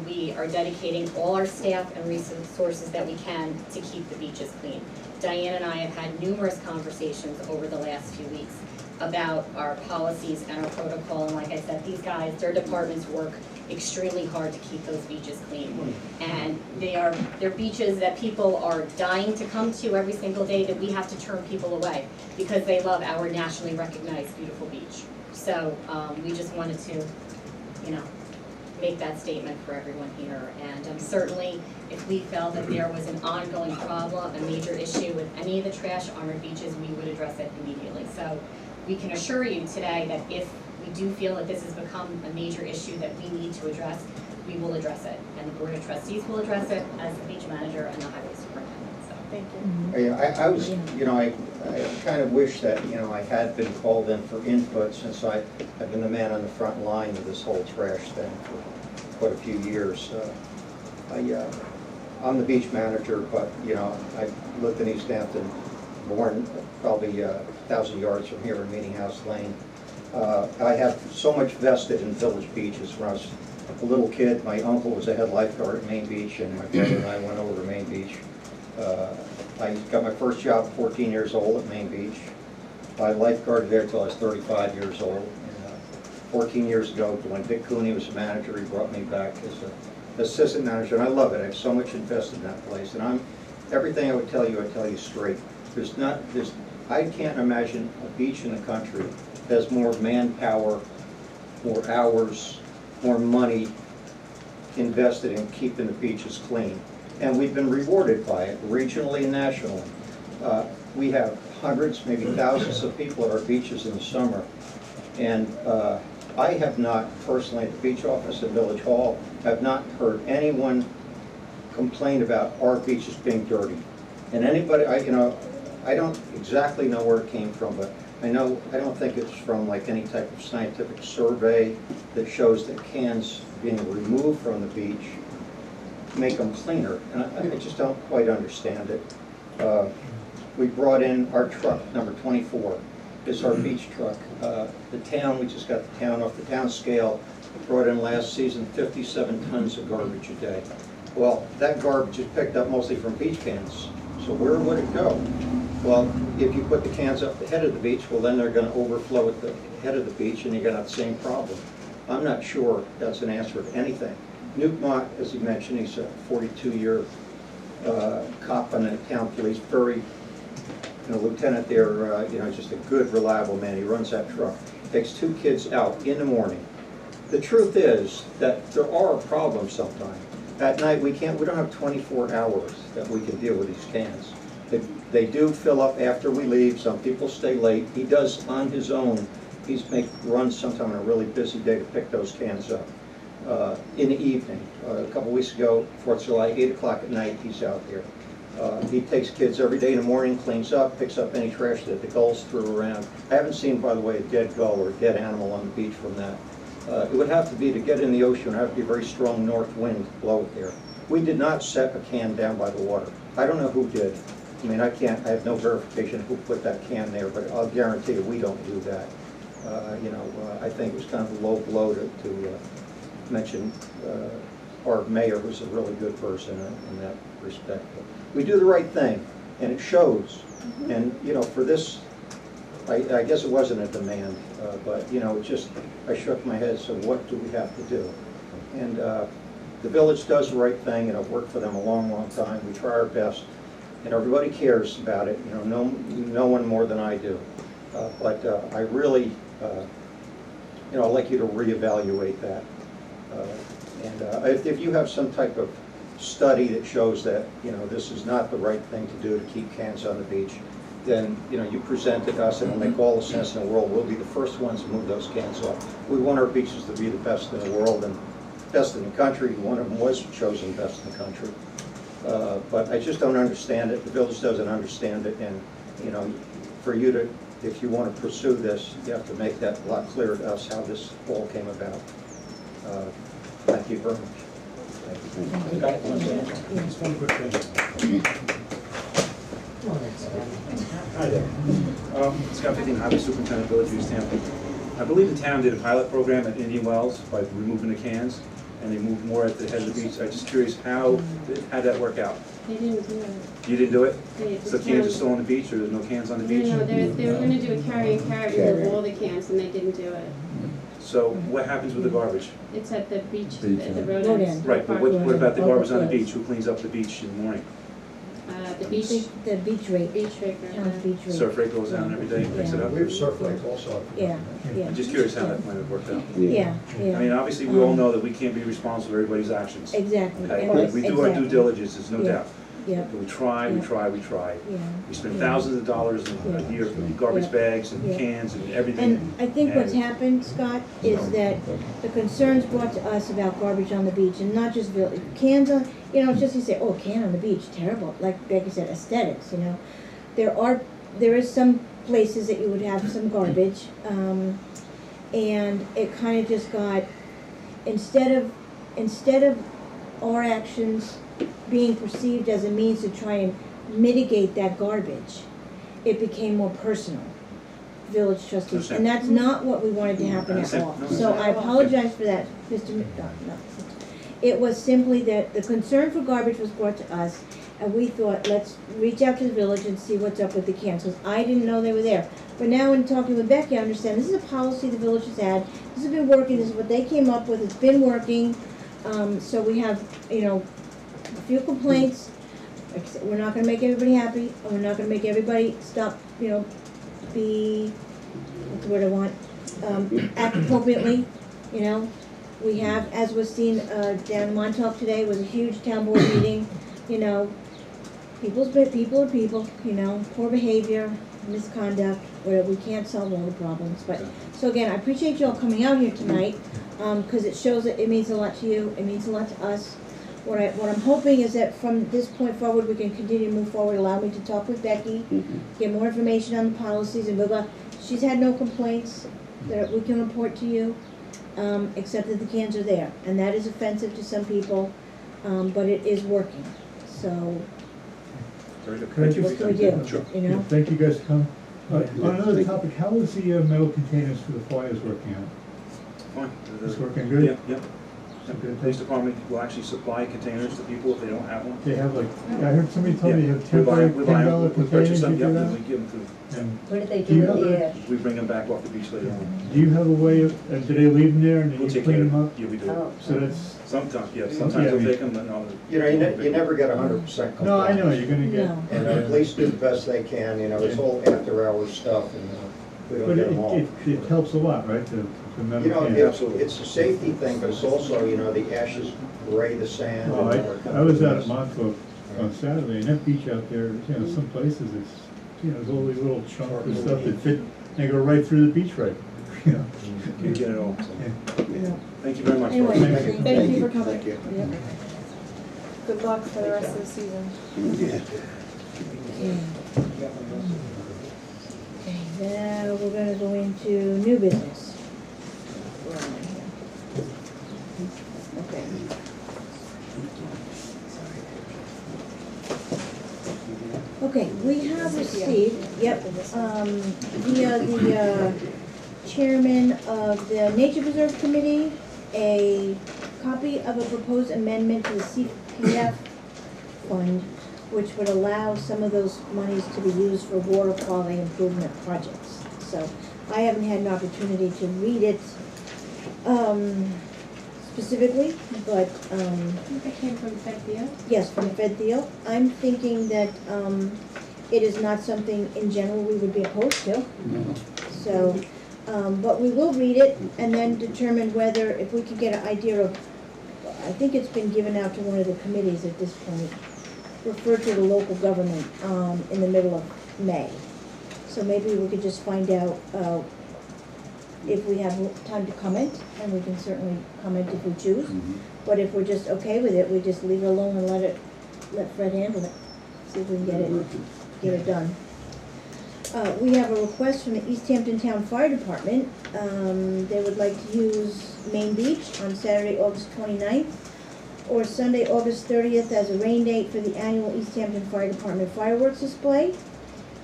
We are dedicating all our staff and resources that we can to keep the beaches clean. Diane and I have had numerous conversations over the last few weeks about our policies and our protocol, and like I said, these guys, their departments work extremely hard to keep those beaches clean. And they're beaches that people are dying to come to every single day, that we have to turn people away because they love our nationally recognized beautiful beach. So we just wanted to, make that statement for everyone here. And certainly, if we felt that there was an ongoing problem, a major issue with any of the trash on our beaches, we would address it immediately. So we can assure you today that if we do feel that this has become a major issue that we need to address, we will address it. And the Board of Trustees will address it as the beach manager and the highway superintendent. So Thank you. I was, I kind of wish that, I had been called in for input, since I've been the man on the front line of this whole trash thing for quite a few years. I'm the beach manager, but, I lived in East Hampton, born probably 1,000 yards from here in Meeting House Lane. I have so much vested in village beaches. When I was a little kid, my uncle was a head lifeguard at Main Beach, and my brother and I went over to Main Beach. I got my first job at 14 years old at Main Beach. I lifeguarded there till I was 35 years old. And, 14 years ago, when Dick Cooney was the manager, he brought me back as an assistant manager, and I love it. I have so much invested in that place, and everything I tell you straight. I can't imagine a beach in the country that has more manpower, more hours, more money invested in keeping the beaches clean. And we've been rewarded by it, regionally and nationally. We have hundreds, maybe thousands of people at our beaches in the summer. And I have not, personally, at the beach office at Village Hall, have not heard anyone complain about our beaches being dirty. And anybody, I don't exactly know where it came from, but I don't think it's from like any type of scientific survey that shows that cans being removed from the beach make them cleaner, and I just don't quite understand it. We brought in our truck, number 24, is our beach truck. The town, we just got the town off the town scale, brought in last season 57 tons of garbage a day. Well, that garbage is picked up mostly from beach cans, so where would it go? Well, if you put the cans up the head of the beach, well then they're going to overflow at the head of the beach, and you're going to have the same problem. I'm not sure that's an answer to anything. Newt Mott, as he mentioned, he's a 42-year cop on the town police, very, lieutenant there, just a good, reliable man. He runs that truck, takes 2 kids out in the morning. The truth is that there are problems sometimes. At night, we don't have 24 hours that we can deal with these cans. They do fill up after we leave. Some people stay late. He does on his own. He's runs sometime on a really busy day to pick those cans up. In the evening, a couple weeks ago, 4th of July, 8 o'clock at night, he's out there. He takes kids every day in the morning, cleans up, picks up any trash that the gulls threw around. I haven't seen, by the way, a dead gull or a dead animal on the beach from that. It would have to be, to get in the ocean, it would have to be a very strong north wind to blow it there. We did not set a can down by the water. I don't know who did. I mean, I have no verification of who put that can there, but I'll guarantee you we don't do that. I think it was kind of a low blow to mention our mayor, who's a really good person in that respect. But we do the right thing, and it shows. And, for this, I guess it wasn't a demand, but, I shook my head, so what do we have to do? And the village does the right thing, and I've worked for them a long, long time. We try our best, and everybody cares about it, no one more than I do. But I really, I'd like you to reevaluate that. And if you have some type of study that shows that, this is not the right thing to do to keep cans on the beach, then, you present it to us, and it'll make all the sense in the world. We'll be the first ones to move those cans off. We want our beaches to be the best in the world and best in the country. One of them was chosen best in the country. But I just don't understand it. The village doesn't understand it, and, for you to, if you want to pursue this, you have to make that a lot clearer to us how this all came about. Thank you very much. Just one quick thing. Hi there. Scott 15, Highway Superintendent, Village of East Hampton. I believe the town did a pilot program at Indian Wells by removing the cans, and they moved more at the head of the beach. I'm just curious, how'd that work out? They didn't do it. You didn't do it? The So cans are town- still on the beach, or there's no cans on the beach? No, they were gonna do a carry and carry with all the cans, and they didn't do it. So what happens with the garbage? It's at the beach, Beach at the end. road Road end. end. Right, but what about the garbage on the beach? Who cleans up the beach in the morning? The beach, The beach rate, beach rake. town's beach rate. Surf rate goes down every day, picks it up? We have surf rates also. Yeah, yeah. I'm just curious how that might have worked out. Yeah, I mean, yeah, obviously, we all know that we can't be responsible for everybody's actions. exactly. Okay, And we do our due exactly. diligence, there's no Yeah. doubt. Yeah, But we try, we try. yeah. We spend Yeah. thousands of dollars a year for garbage Yeah. bags and Yeah. cans and everything. And I think what's And- happened, Scott, is that the concerns brought to us about garbage on the beach, and not just cans on, it's just you say, oh, can on the beach, terrible, like Becky said, aesthetics, There is some places that you would have some garbage, and it kind of just got, instead of our actions being perceived as a means to try and mitigate that garbage, it became more personal, village trustees, and that's not what we wanted to happen at all. So I apologize for that, Mr. McDonald. It was simply that the concern for garbage was brought to us, and we thought, let's reach out to the village and see what's up with the cans, because I didn't know they were there. But now in talking with Becky, I understand this is a policy the village has had, this has been working, this is what they came up with, it's been working. So we have, a few complaints. Like I said, we're not gonna make everybody happy, and we're not gonna make everybody stop, be, what's the word I want? Act appropriately, We have, as was seen, down in Montauk today, was a huge town board meeting, people are people, poor behavior, misconduct, where we can't solve all the problems, but, so again, I appreciate you all coming out here tonight, cause it shows that it means a lot to you, it means a lot to us. What I'm hoping is that from this point forward, we can continue to move forward, allow me to talk with Becky, get more information on the policies and blah, blah. She's had no complaints that we can report to you, except that the cans are there, and that is offensive to some people, but it is working, so. Very good. Thank you. What can we do, Sure. Yeah, thank you guys for coming. On another topic, how is the metal containers for the fires working out? Fine. It's working good? Yep. Okay, Police department will actually supply containers to people if they don't have one. They have I heard somebody tell me you have We buy temporary them, we buy them, $10 we purchase containers them, you yep, give and out? we give them to, And What do they do you do have with a- the ash? we bring them back off the beach later on. Do you have a way of, do they leave them there and then We'll you take clean care them of up? it. Yeah, we do. Oh. So that's, Sometimes, yeah, Yeah, sometimes I they'll mean- take them, and no. You never get 100% compliance. no, I know, you're gonna get. No. And the police do the best they can, it's all after-hours stuff, and we don't But get them all. it helps a lot, right, the metal cans? Absolutely. It's a safety thing, but it's also, the ashes gray the sand. Oh, and I was out at Montauk on Saturday, and that beach out there, some places it's, there's all these little chunks of stuff that fit, they go right through the beach right, Can't get it all, so. Yeah. Thank you very much. Anyway, Ross. thank you for coming. Thank you. Yep. Good luck for the rest of the season. Okay, now we're gonna go into new business. Where am I here? Okay. Okay, we have received, via the chairman of the Nature Preserve Committee, a copy of a proposed amendment to the CPF fund, which would allow some of those monies to be used for water quality improvement projects. So I haven't had an opportunity to read it specifically, but It came from Fedfield. yes, from Fedfield. I'm thinking that it is not something in general we would be opposed to. So, but we will read it and then determine whether, if we can get an idea of, I I think it's been given out to one of the committees at this point, referred to the local government, in the middle of May. So maybe we could just find out, if we have time to comment, and we can certainly comment if we choose. But if we're just okay with it, we just leave it alone and let Fred handle it, see if we can get it done. We have a request from the East Hampton Town Fire Department. They would like to use Main Beach on Saturday, August 29th, or Sunday, August 30th as a rain date for the annual East Hampton Fire Department fireworks display.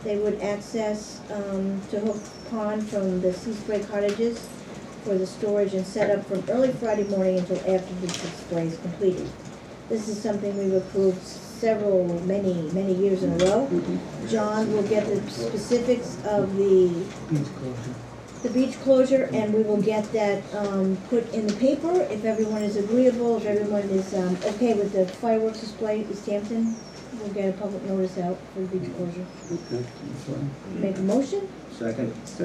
They would access to Hook Pond from the Sea Spray cottages for the storage and setup from early Friday morning until after the display is completed. This is something we've approved many years in a row. John will get the specifics of the beach closure, and we will get that put in the paper if everyone is agreeable, if everyone is okay with the fireworks display at East Hampton. We'll get a public notice out for the beach closure. Okay, that's fine. Make a motion? Second. I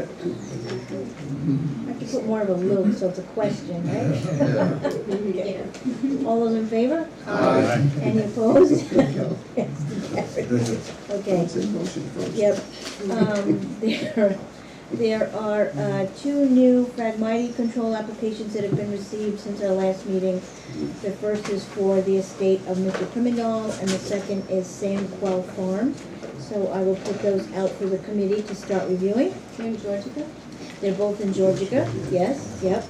have to put more of a loop, so it's a question, right? Yeah. All those in favor? Aye. Any opposed? Okay. Yep. There are two new Pragmatic control applications that have been received since our last meeting. The first is for the estate of Mr. Primendall, and the second is Sam Quell Farm. So I will put those out for the committee to start reviewing. They're in Georgia? They're both in Georgia, yes, yep.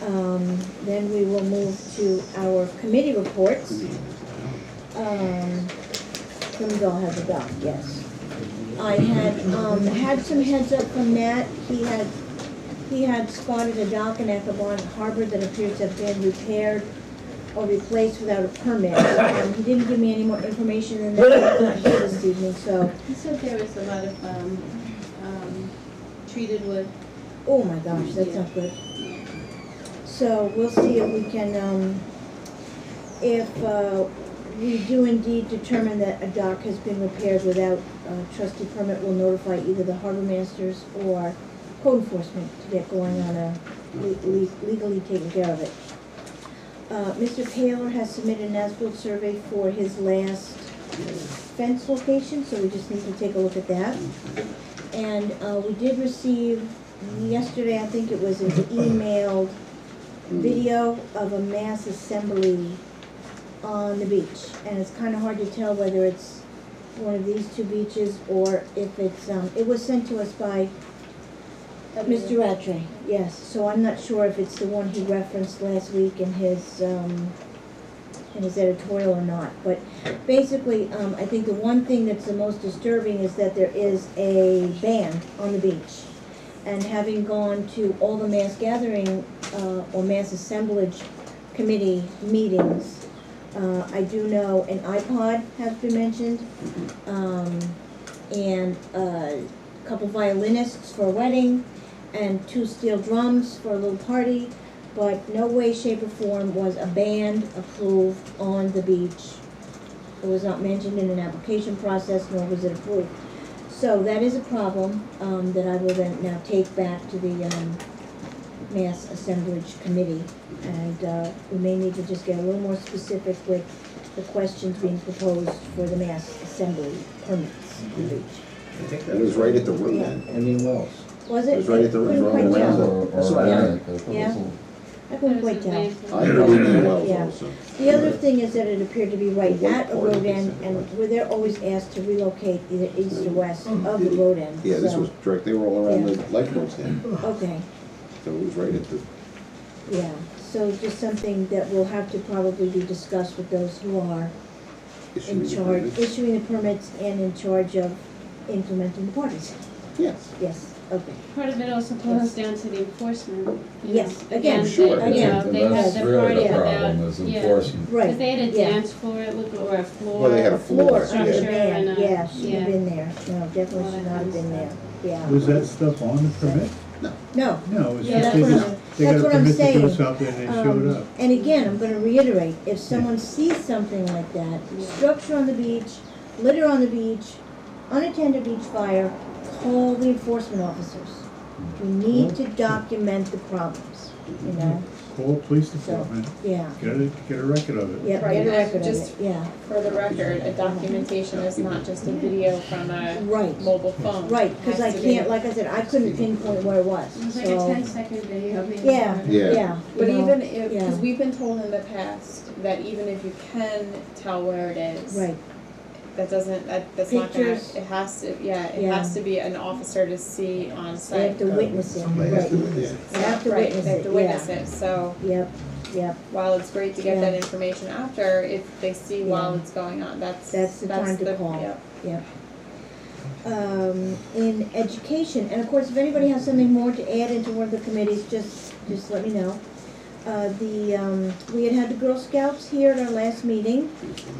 Then we will move to our committee reports. Primendall has a dock, yes. I had some heads up from Matt. He had spotted a dock in Echelon Harbor that appears to have been repaired or replaced without a permit. He didn't give me any more information than that this evening, so. He said there was a lot of treated wood. Oh my gosh, that's not good. So we'll see if we can, if we do indeed determine that a dock has been repaired without a trustee permit, we'll notify either the harbor masters or code enforcement to get going on a legally taking care of it. Mr. Taylor has submitted an as-built survey for his last fence location, so we just need to take a look at that. And we did receive yesterday, I think it was an emailed video of a mass assembly on the beach, and it's kind of hard to tell whether it's one of these two beaches or if it's, it was sent to us by Mr. Rattray, yes, so I'm not sure if it's the one he referenced last week in his editorial or not, but basically, I think the one thing that's the most disturbing is that there is a band on the beach. And having gone to all the mass gathering, or mass assemblage committee meetings, I do know an iPod has been mentioned, and a couple violinists for a wedding, and 2 steel drums for a little party, but no way, shape, or form was a band approved on the beach. It was not mentioned in an application process, nor was it approved. So that is a problem that I will then now take back to the mass assemblage committee. And we may need to just get a little more specific with the questions being proposed for the mass assembly permits on the beach. It was right at the room then. Indian Wells. Was it? It was right at the Couldn't room. quite tell. Yeah. Yeah. I couldn't quite tell. I heard Indian Wells Yeah. also. The other thing is that it appeared to be right at a road end, and where they're always asked to relocate either east or west of the road end. Yeah, this so- was direct, they were all around the lifeboats then. Okay, So it was right at the, yeah, so just something that will have to probably be discussed with those who are issuing in the charge, permits. issuing the permits and in charge of implementing the parties. Yes. Yes, okay. Part of it also comes down to the enforcement. you Yes, know. again, sure. They, you know, they had That's the really party the problem, without, is yeah. enforcement. Right. Because they had a yeah. dance floor, it looked, or a floor. Well, they had a Floor under structure the band, and a- yeah, should have yeah. been there. No, definitely All should that not have kind of been there, yeah. Was that stuff on the permit? No, No, it's Yeah, just, that's what they got that's a what I'm permit to do saying. something and they showed up. And again, I'm gonna reiterate, if someone sees something like that, structure on the beach, litter on the beach, unattended beach fire, call the enforcement officers. We need to document the problems, you know? call police department, Yeah, get a record of it. yeah, Right, get a and record of just it, yeah. For the record, a documentation is not just a video from a Right. mobile phone. Right, because I Has to be- can't, like I said, I couldn't pinpoint where it was, It was like a so. 10-second video. maybe. Yeah, Yeah. yeah. But you know, even if, yeah. because we've been told in the past that even if you can tell where it is. Right, That's not gonna, Pictures. it has to, it Yeah. has to be an officer to see on they have site. to witness it, Somebody right. has to witness it. They have to Right, witness they have it, to yeah. witness it, so Yep, yep, while it's great to get Yeah. that information after, if they see while Yeah. it's going on, that's the time to call. yep. yep. In education, and of course, if anybody has something more to add into one of the committees, just let me know. We had the Girl Scouts here at our last meeting.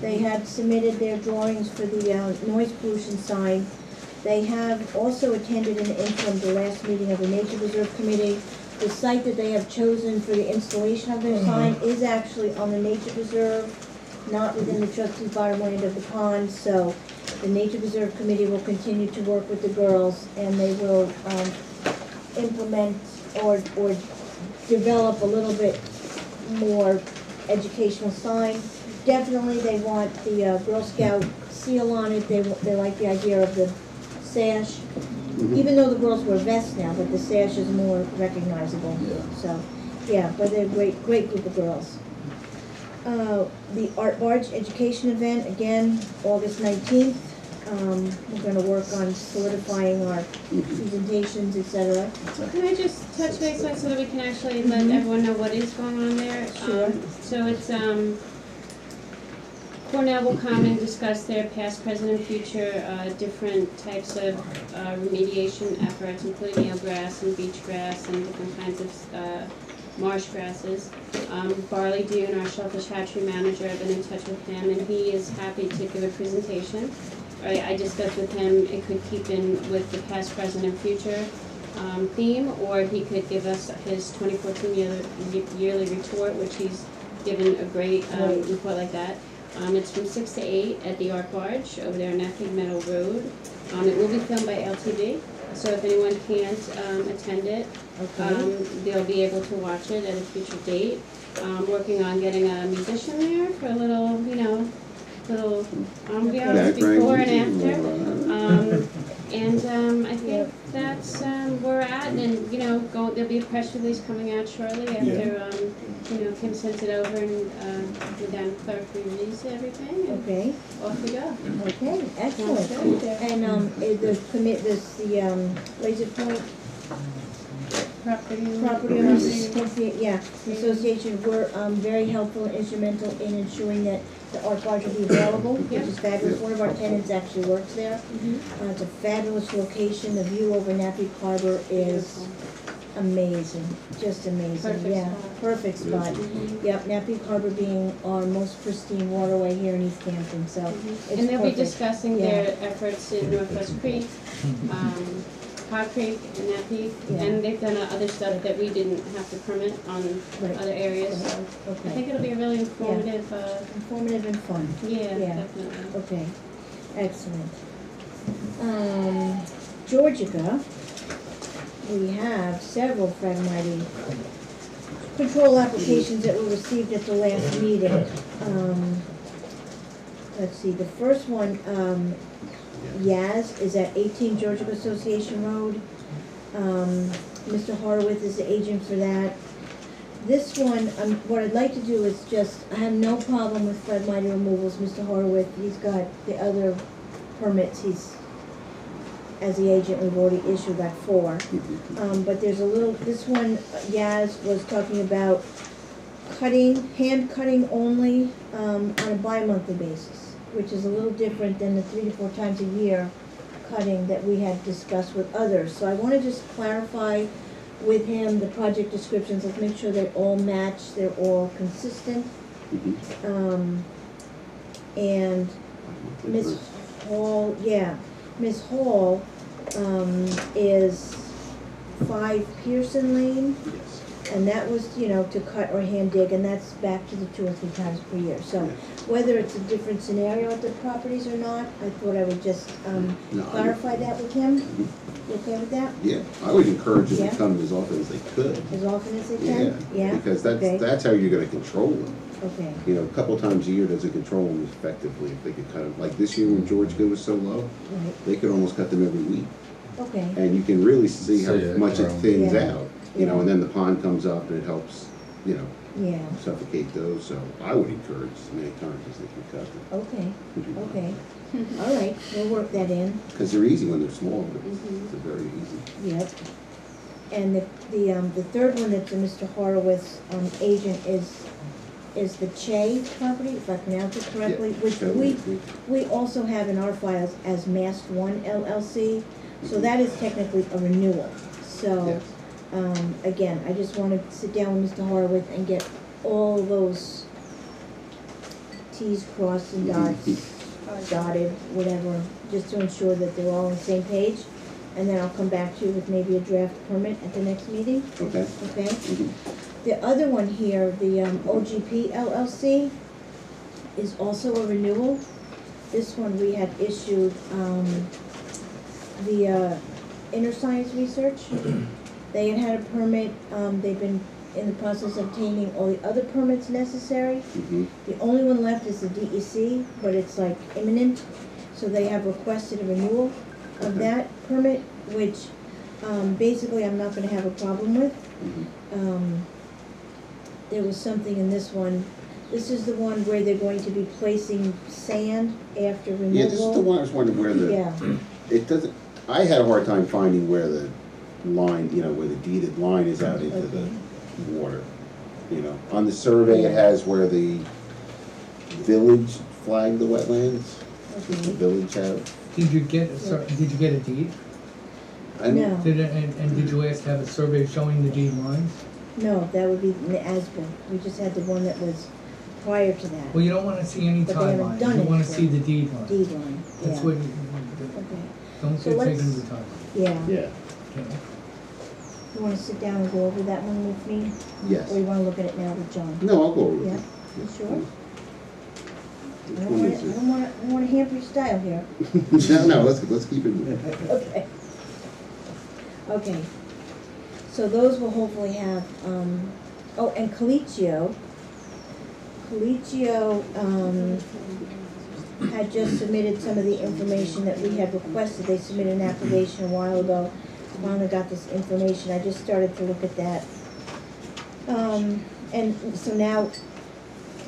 They had submitted their drawings for the noise pollution sign. They have also attended in the interim the last meeting of the Nature Reserve Committee. The site that they have chosen for the installation of their sign is actually on the Nature Reserve, not within the trustees' bottomland of the pond, so the Nature Reserve Committee will continue to work with the girls, and they will implement or develop a little bit more educational sign. Definitely, they want the Girl Scout seal on it. They like the idea of the sash, even though the girls wear vests now, but the sash is more recognizable. Yeah. So, yeah, but they're a great group of girls. The Art Barge education event, again, August 19th. We're gonna work on solidifying our presentations, etc. So can I just touch base on so that we can actually let everyone know what is going on there? Sure. So it's, Cornell will come and discuss their past, present, and future, different types of remediation efforts, including eelgrass and beach grass and different kinds of marsh grasses. Barley Dune, our shellfish hatchery manager, I've been in touch with him, and he is happy to give a presentation. I discussed with him, it could keep in with the past, present, and future theme, or he could give us his 2014 yearly report, which he's given a great report like that. It's from 6 to 8 at the Art Barge over there on Nafig Meadow Road. It will be filmed by LTV, so if anyone can't attend it, they'll be able to watch it at a future date. Working on getting a musician there for a little, little ambiance before and after. I think that's where we're at, and there'll be a press release coming out shortly after Kim sends it over and the down clerk reviews everything. And Okay. off we go. Okay, excellent. And the Laser Point Property Owners Association were very helpful and instrumental in ensuring that the Art Barge will be available, which is fabulous. One of our tenants actually works there. It's a fabulous location. The view over Nafig Harbor is amazing, just amazing. Perfect Yeah, spot. perfect spot. Yep, Nafig Harbor being our most pristine waterway here in East Hampton, so it's And they'll be perfect. discussing their efforts in Northwest Creek, Hog Creek and Nafig, and they've done other stuff that we didn't have to permit on other areas, so I think it'll be a really informative, Informative and fun. yeah, Yeah. definitely. Okay, excellent. Georgia, we have several Pragmatic control applications that were received at the last meeting. Let's see, the first one, Yaz, is at 18 Georgia Association Road. Mr. Horowitz is the agent for that. This one, what I'd like to do is I have no problem with Pragmatic removals, Mr. Horowitz. He's got the other permits, as the agent, we've already issued like 4. But there's this one, Yaz was talking about hand cutting only, on a bi-monthly basis, which is a little different than the 3 to 4 times a year cutting that we had discussed with others. So I want to just clarify with him the project descriptions. Let's make sure they all match, they're all consistent. And Ms. Hall, Ms. Hall is 5 Pearson Lane. And that was, you know, to cut or hand dig, and that's back to the 2 or 3 times per year. So whether it's a different scenario at the properties or not, I thought I would just No, clarify that with him. You okay with that? Yeah, I would encourage them Yeah. to come as often as they could. As often as they can? Yeah? Because Okay. that's how you're gonna control them. Okay, You know, a couple times a year doesn't control them effectively if they could cut them. Like this year when George Good was so low, right, they could almost cut them every week. okay. And you can really see how See it much it grow. thins Yeah. out, you know, and then the pond comes up and it helps, you know, Yeah, suffocate those. So I would encourage as many times as they can cut them. okay, okay. All right, we'll work that in. Because they're easy when they're small, but Mhm. they're very easy. Yep. And the third one that's a Mr. Horowitz agent is the Che property, if I pronounce it correctly, Yeah, which totally. we also have in our files as Mast One LLC. So that is technically a renewal. So, Yes. again, I just want to sit down with Mr. Horowitz and get all those Ts crossed and dots dotted, whatever, just to ensure that they're all on the same page. And then I'll come back to you with maybe a draft permit at the next meeting. Okay. Okay? Mhm. The other one here, the OGP LLC, is also a renewal. This one we had issued the inner science research. They had a permit, they've been in the process of obtaining all the other permits necessary. Mhm. The only one left is the DEC, but it's like imminent, so they have requested a renewal of that permit, which basically I'm not gonna have a problem with. There was something in this one, this is the one where they're going to be placing sand after removal. Yeah, this is the one I was wondering where the, Yeah, it doesn't, I had a hard time finding where the line, you know, where the deeded line is out into the water. You know, on the survey it has where the village flagged the wetlands. Does the village have? Did you get, did you get a deed? I don't- No. And did you ask to have a survey showing the deed lines? no, that would be the as-built. We just had the one that was prior to that. Well, you don't wanna see any But they haven't timeline, done you wanna anything. see the deed line. Deed line, yeah. That's what, Okay, don't So get let's- taken to the timeline. yeah. Yeah, Okay. You wanna sit down and go over that one with me? yes. Or you wanna look at it now with John? No, I'll go over Yeah, it. you sure? Which I one don't is wanna hamper your style here. it? No, let's keep it moving. Okay. Okay. So those will hopefully have, oh, and Colicchio had just submitted some of the information that we had requested. They submitted an application a while ago. Finally got this information. I just started to look at that. And so now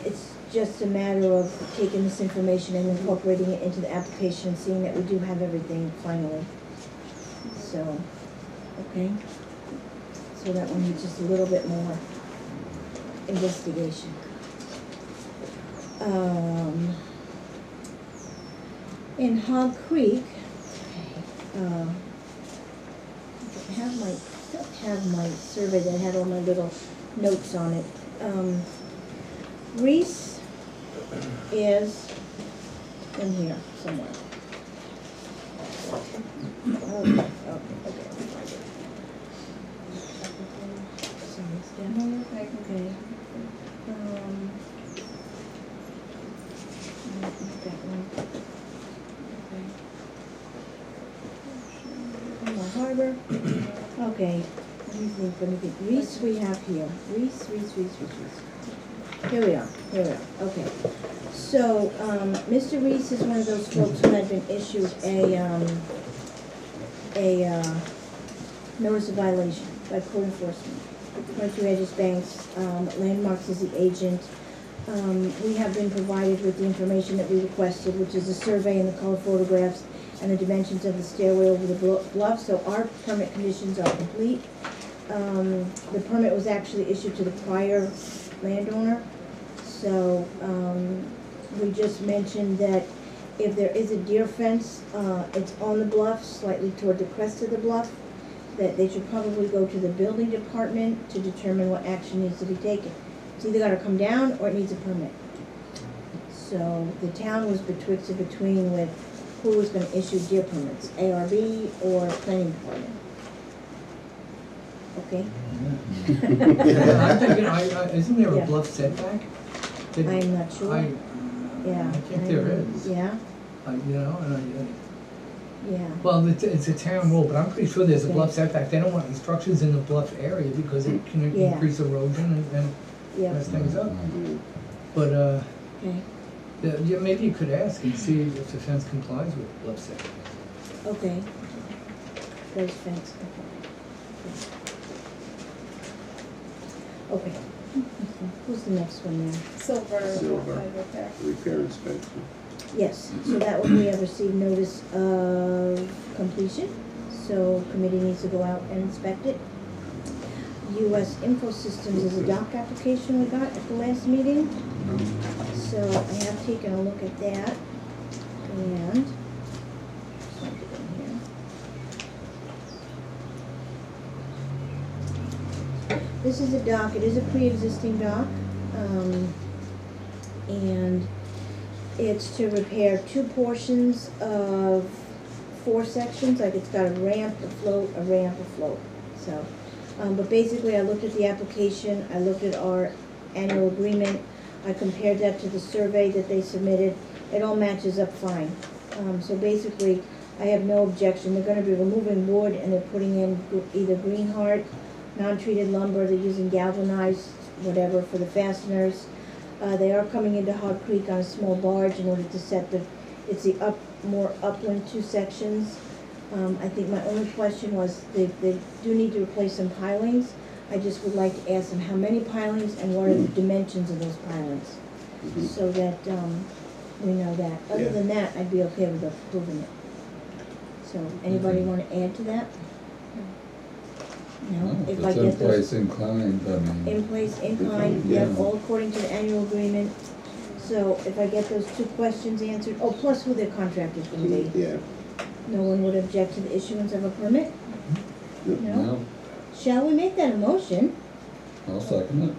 it's just a matter of taking this information and incorporating it into the application and seeing that we do have everything finally. So, okay. So that one needs just a little bit more investigation. In Hog Creek, I don't have my survey that had all my little notes on it. Reese is in here somewhere. Okay. So it's down here, okay. That one. Okay. Harbor. Okay, let me think. Reese we have here. Reese. Here we are, okay. So, Mr. Reese is one of those folks who had been issued a notice of violation by code enforcement. Went through Edges Banks, Landmarks is the agent. We have been provided with the information that we requested, which is a survey and the color photographs and the dimensions of the stairway over the bluff, so our permit conditions are complete. The permit was actually issued to the prior landowner, so, we just mentioned that if there is a deer fence, it's on the bluff, slightly toward the crest of the bluff, that they should probably go to the building department to determine what action needs to be taken. It's either gotta come down or it needs a permit. So the town was betwixt and between with who was gonna issue deer permits, ARB or planning department. Okay, I'm thinking, isn't there Yeah. a bluff setback? Did- I'm not sure. Yeah. I think there is. Yeah, You know, yeah. well, it's a town rule, but I'm pretty sure there's a Okay. bluff setback. They don't want any structures in the bluff area because it can Yeah. increase erosion and Yeah, mess things up. Mm. But, okay, yeah, maybe you could ask and see if the fence complies with bluff setback. okay. Those fence, okay. Okay. Who's the next one there? Silver, Silver. repair. Repair inspection. Yes, so that one we have received notice of completion, so committee needs to go out and inspect it. US Info Systems is a dock application we got at the last meeting, so I have taken a look at that, and, just want to get in here. This is a dock, it is a pre-existing dock, and it's to repair 2 portions of 4 sections, like it's got a ramp, a float, a ramp, a float, so. But basically, I looked at the application, I looked at our annual agreement, I compared that to the survey that they submitted, it all matches up fine. So basically, I have no objection, they're gonna be removing wood and they're putting in either green heart, non-treated lumber, they're using galvanized, whatever, for the fasteners. They are coming into Hog Creek on a small barge in order to set it's the more upland 2 sections. I think my only question was, they do need to replace some pilings. I just would like to ask them how many pilings and what are the dimensions of those pilings, so that, we know that. Other Yeah. than that, I'd be okay with approving it. So, anybody wanna add to that? No? If I It's get in those place inclined, I mean. in place, in kind, Yeah. yep, all according to the annual agreement. So if I get those 2 questions answered, oh, plus who their contractor's gonna be. Yeah. No one would object to the issuance of a permit? No? No, Shall we make that a motion? I'll second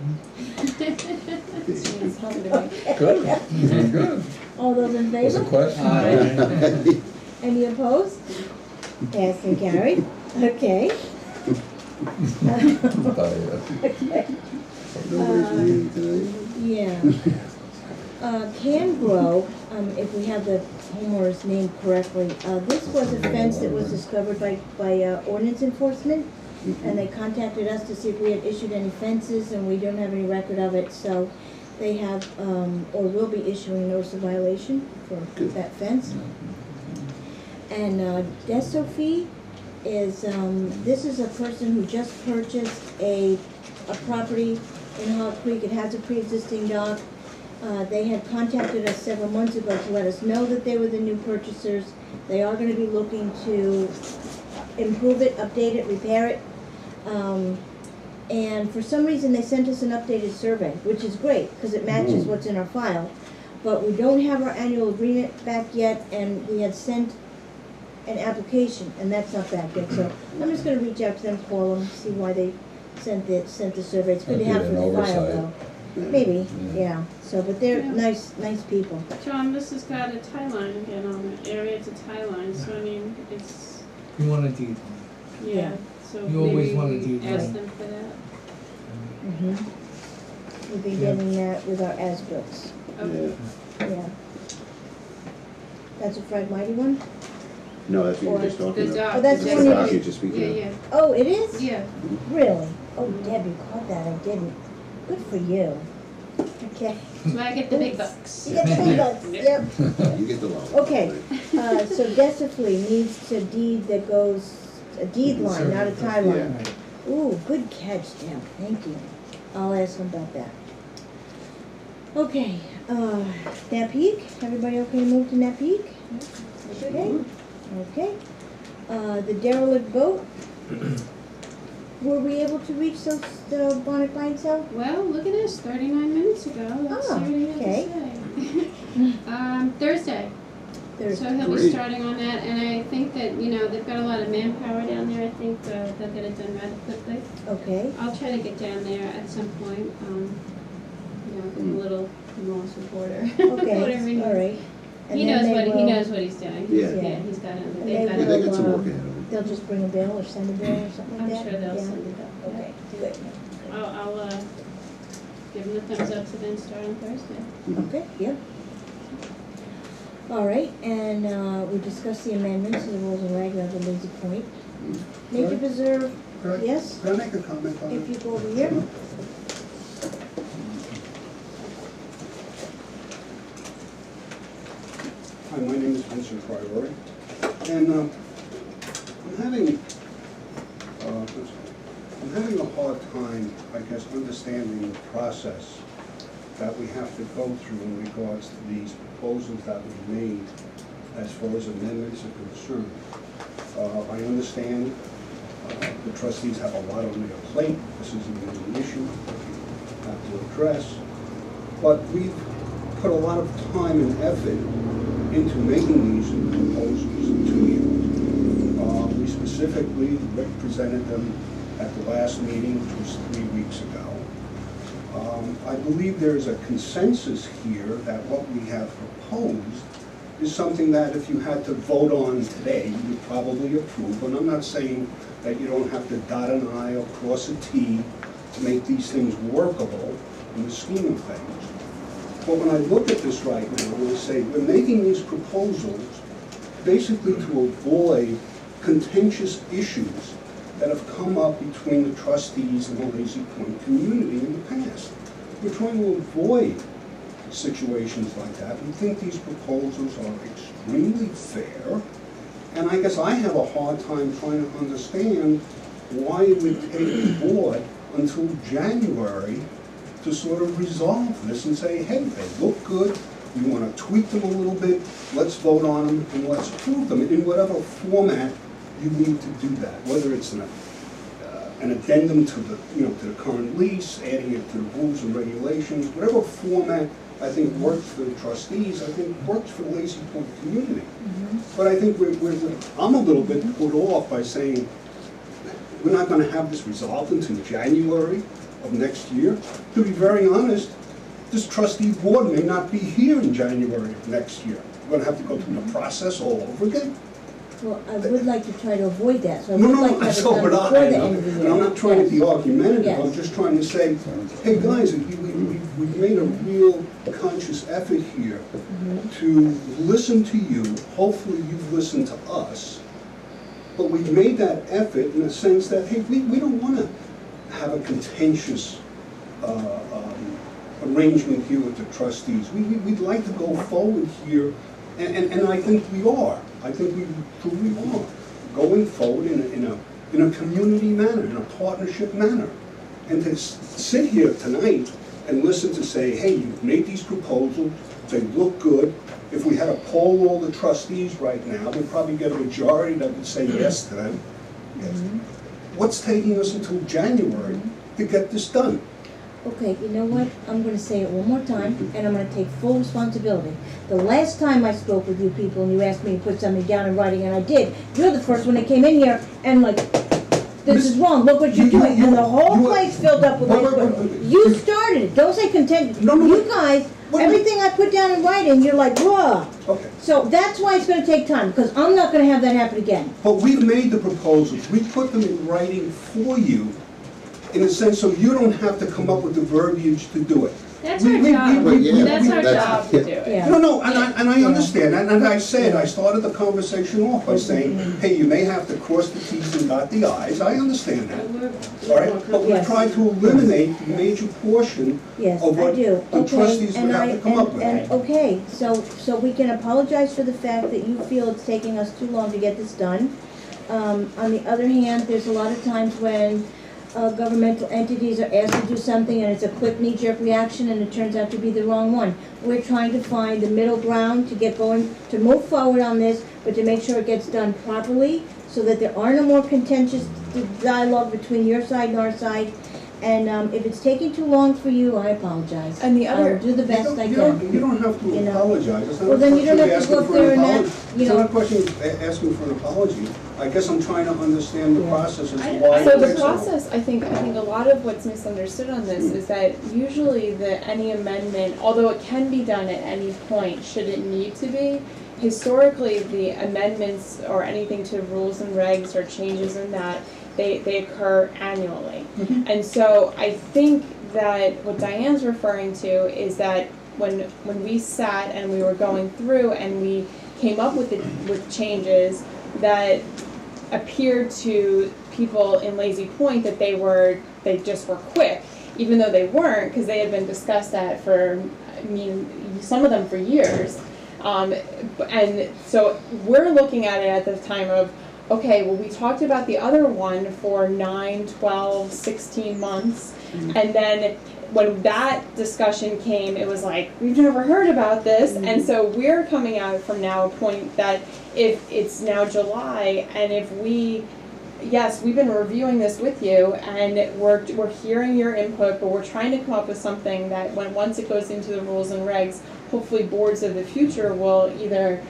It's helping to make- it. Good, very good. All those in Was a favor? question? Any opposed? Passed and carried. Okay. Okay. Nobody's meeting tonight. Yeah. Can Grow, if we have the homeowner's name correctly, this was a fence that was discovered by ordinance enforcement, and they contacted us to see if we had issued any fences, and we don't have any record of it, so they have, or will be issuing a notice of violation for that fence. And Desophie is, this is a person who just purchased a property in Hog Creek. It has a pre-existing dock. They had contacted us several months ago to let us know that they were the new purchasers. They are gonna be looking to improve it, update it, repair it. And for some reason, they sent us an updated survey, which is great, because it matches what's in our file. But we don't have our annual agreement back yet, and we had sent an application, and that's not back yet. So I'm just gonna reach out to them, call them, see why they sent the survey. It's good to have for That'd be the an file, oversight. though. Maybe, yeah, so, but they're nice people. John, this has got a tie line again on it, area to tie line, so I mean, it's, You want a deed. yeah, so You always want a maybe deed we ask line. them for that. We'll be getting that with our as-bills, Okay. yeah. That's a Pragmatic one? No, that's what you're just The talking about. dock. Oh, that's That's one the you dock just- you're just speaking Yeah, of. yeah, Oh, it is? yeah. Really? Oh, Deb, you caught that, I didn't. Good for you. Okay. So I get the big bucks. You get the big bucks, yep. You get the loan. Okay, so Desophile needs a deed that goes, a deed line, not a tie line. Ooh, good catch, Deb, thank you. I'll ask him about that. Okay, Napeak, everybody okay to move to Napeak? Okay, okay. The derelict boat, were we able to reach the Bonnet Pine South? Well, look at this, 39 minutes ago, let's see Oh, what he had okay. to say. Thursday, so he'll be Great. starting on that, and I think that, you know, they've got a lot of manpower down there, I think they'll get it done rather quickly. Okay, I'll try to get down there at some point, you know, give him a little moral supporter. Whatever okay, all right. And He then knows they what, he will- knows what he's doing. Yeah. Yeah, he's got it, And they've got they They it. got some will, work ahead of them. They'll just bring a bill or send a bill or something I'm like that? sure they'll Yeah. send it up. Okay, good. I'll give them the thumbs up to then start on Thursday. Okay, yep. All right, and we discussed the amendments to the rules and regs of the Lazy Point. Nature Preserve, yes? Can I make a comment on If it? you go over here. Hi, my name is Vincent Priori, and I'm having a hard time, I guess, understanding the process that we have to go through in regards to these proposals that we made as far as amendments are concerned. I understand the trustees have a lot on their plate. This isn't an issue that we have to address, but we've put a lot of time and effort into making these proposals to you. We specifically represented them at the last meeting, which was 3 weeks ago. I believe there is a consensus here that what we have proposed is something that if you had to vote on today, you would probably approve. And I'm not saying that you don't have to dot an I or cross a T to make these things workable in the scheme of things. But when I look at this right now, and I say, we're making these proposals basically to avoid contentious issues that have come up between the trustees and the Lazy Point community in the past. We're trying to avoid situations like that. We think these proposals are extremely fair, and I guess I have a hard time trying to understand why it would take the board until January to sort of resolve this and say, hey, they look good, we want to tweak them a little bit, let's vote on them and let's approve them in whatever format you need to do that, whether it's an addendum to the, to the current lease, adding it to the rules and regulations, whatever format I think works for the trustees, I think works for the Lazy Point community. But I think I'm a little bit put off by saying, we're not going to have this resolved until January of next year. To be very honest, this trustee board may not be here in January of next year. We're going to have to go through the process all over again. Well, I would like to try to avoid that, so I No, would like to have it so done would before I. the end of the year. And I'm not trying to be argumentative, Yes. I'm just trying to say, hey, guys, we've made a real conscious effort here to listen to you. Hopefully you've listened to us. But we've made that effort in the sense that, hey, we don't want to have a contentious arrangement here with the trustees. We'd like to go forward here, and I think we are. I think we truly are going forward in a community manner, in a partnership manner. And to sit here tonight and listen to say, hey, you've made these proposals, they look good. If we had to poll all the trustees right now, we'd probably get a majority that would say yes to them. Yes. What's taking us until January to get this done? Okay, you know what? I'm gonna say it one more time, and I'm gonna take full responsibility. The last time I spoke with you people and you asked me to put something down in writing, and I did, you're the first one that came in here and like, this is wrong, look what you're doing, and the whole place filled up with it. You started it, don't say contentious. You guys, everything I put down in writing, you're like, whoa. Okay. So that's why it's gonna take time, because I'm not gonna have that happen again. But we've made the proposals, we put them in writing for you, in a sense, so you don't have to come up with the verbiage to do it. That's our job. That's our job to do it. Yeah. No, and I understand, and I said, I started the conversation off by saying, hey, you may have to cross the T's and dot the I's, I understand that. All right, but we're trying to eliminate the major portion Yes, of I what do. the trustees would have to come up with. Okay, so we can apologize for the fact that you feel it's taking us too long to get this done. On the other hand, there's a lot of times when governmental entities are asked to do something and it's a quick knee-jerk reaction and it turns out to be the wrong one. We're trying to find the middle ground to get going, to move forward on this, but to make sure it gets done properly so that there are no more contentious dialogue between your side and our side. And if it's taking too long for you, I apologize. And the other- I'll do the best I You can. don't have to apologize. It's not Well, a then you question don't of have to go asking up for there an and apology. you It's know. not a question of asking for an apology. I guess I'm trying to understand the process as to why. So it the takes process, I think a lot of what's misunderstood on this is that usually any amendment, although it can be done at any point, should it need to be, historically, the amendments or anything to rules and regs or changes in that, they occur annually. And so I think that what Diane's referring to is that when we sat and we were going through and we came up with changes that appeared to people in Lazy Point that they just were quick, even though they weren't, because they had been discussed at for, I mean, some of them for years. And so we're looking at it at the time of, okay, well, we talked about the other one for 9, 12, 16 months, and then when that discussion came, it was like, we've never heard about this, and so we're coming out from now a point that if it's now July, and if yes, we've been reviewing this with you, and we're hearing your input, but we're trying to come up with something that once it goes into the rules and regs, hopefully boards of the future will either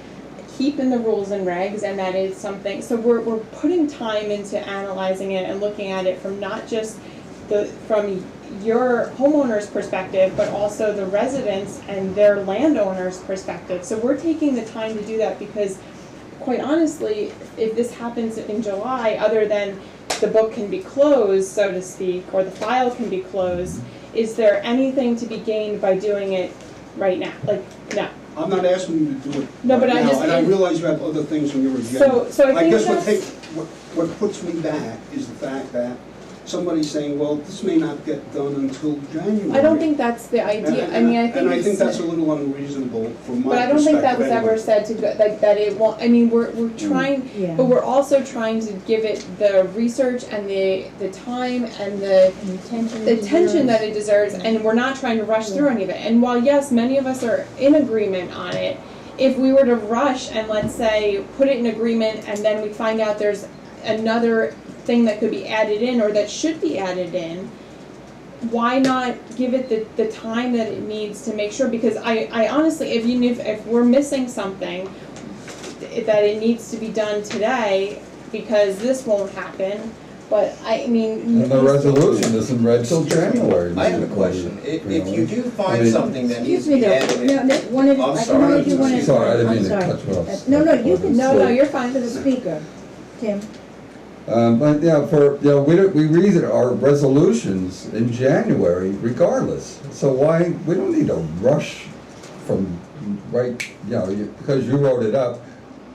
keep in the rules and regs, and that is something, so we're putting time into analyzing it and looking at it from not just from your homeowner's perspective, but also the residents and their landowners' perspective. So we're taking the time to do that because, quite honestly, if this happens in July, other than the book can be closed, so to speak, or the file can be closed, is there anything to be gained by doing it right now? Like, no. I'm not asking you to do it No, but right I now, just- and I realize you have other things on your agenda. So I think guess that's- what puts me back is the fact that somebody's saying, well, this may not get done until January. I don't think that's the idea. I mean, I think And I think it's- that's a little unreasonable from my perspective. But I don't think that was anyway. ever said to go, like, that it won't, I mean, we're trying, Yeah. but we're also trying to give it the research and the time and the attention that it deserves, and we're not trying to rush through any of it. And while, yes, many of us are in agreement on it, if we were to rush and, let's say, put it in agreement, and then we find out there's another thing that could be added in or that should be added in, why not give it the time that it needs to make sure? Because I honestly, if we're missing something, that it needs to be done today, because this won't happen, but I mean. And the resolution isn't read till January. I have a question. If you do I find mean- something that needs Excuse to me be though, added. no, one of, I'm I sorry. don't know if you want to. Sorry, I didn't mean to I'm cut you sorry. off. No, you can. No, you're fine. To the speaker, Tim. But yeah, we read our resolutions in January regardless. So we don't need to rush from because you wrote it up,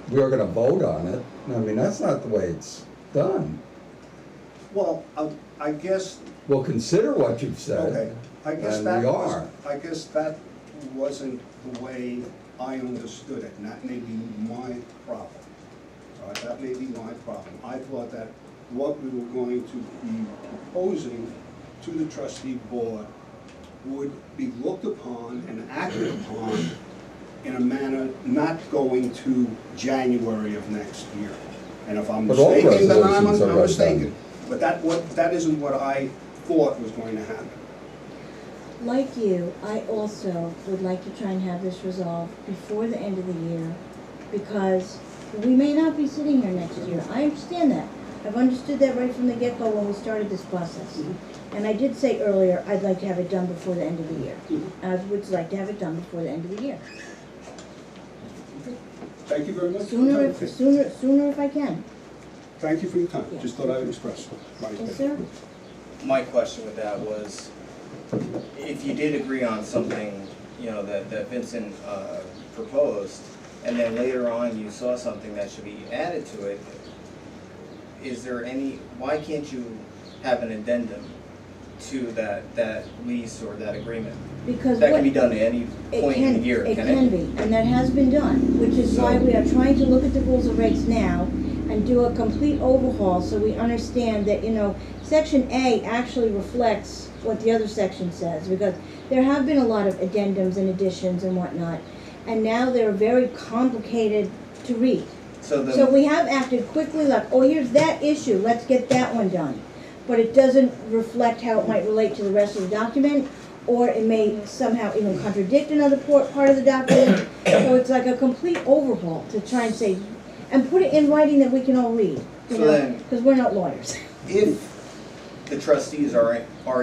we're gonna vote on it. I mean, that's not the way it's done. Well, I guess, We'll consider what you've said. okay, I guess And that we was, are. I guess that wasn't the way I understood it, and that may be my problem. All right, that may be my problem. I thought that what we were going to be proposing to the trustee board would be looked upon and acted upon in a manner not going to January of next year. And if I'm But all mistaken, then I'm resolutions are read mistaken. But that isn't what I thought was going to happen. Like you, I also would like to try and have this resolved before the end of the year, because we may not be sitting here next year. I understand that. I've understood that right from the get-go when we started this process. And I did say earlier, I'd like to have it done before the end of the year. I would like to have it done before the end of the year. Thank you very much. for your time. Sooner if I can. Thank you for your time. Yeah. Just thought I would express my Yes, opinion. sir? My question with that was, if you did agree on something, that Vincent proposed, and then later on you saw something that should be added to it, why can't you have an addendum to that lease or that agreement? Because That what- can be done at any point in the year, It can can it? be, and that has been done, which is why we are trying to look at the rules of regs now and do a complete overhaul so we understand that, Section A actually reflects what the other section says, because there have been a lot of addendums and additions and whatnot, and now they're very complicated to read. So we have acted quickly, like, oh, here's that issue, let's get that one done. But it doesn't reflect how it might relate to the rest of the document, or it may somehow even contradict another part of the document. So it's like a complete overhaul to try and say, and put it in writing that we can all read, because we're not lawyers. If the trustees are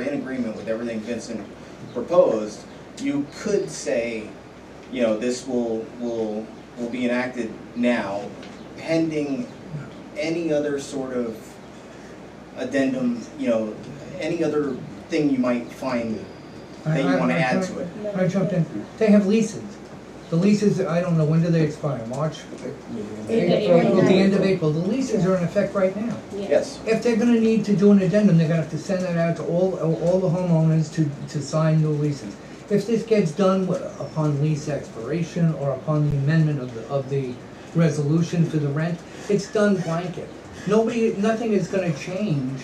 in agreement with everything Vincent proposed, you could say, this will will be enacted now, pending any other sort of addendum, any other thing you might find that you want to add to it. I jumped in. They have leases. The leases, I don't know, when do they expire? March? April, the end of April. The leases are in effect right now. Yes. If they're gonna need to do an addendum, they're gonna have to send that out to all the homeowners to sign new leases. If this gets done upon lease expiration or upon the amendment of the resolution for the rent, it's done blanket. Nothing is gonna change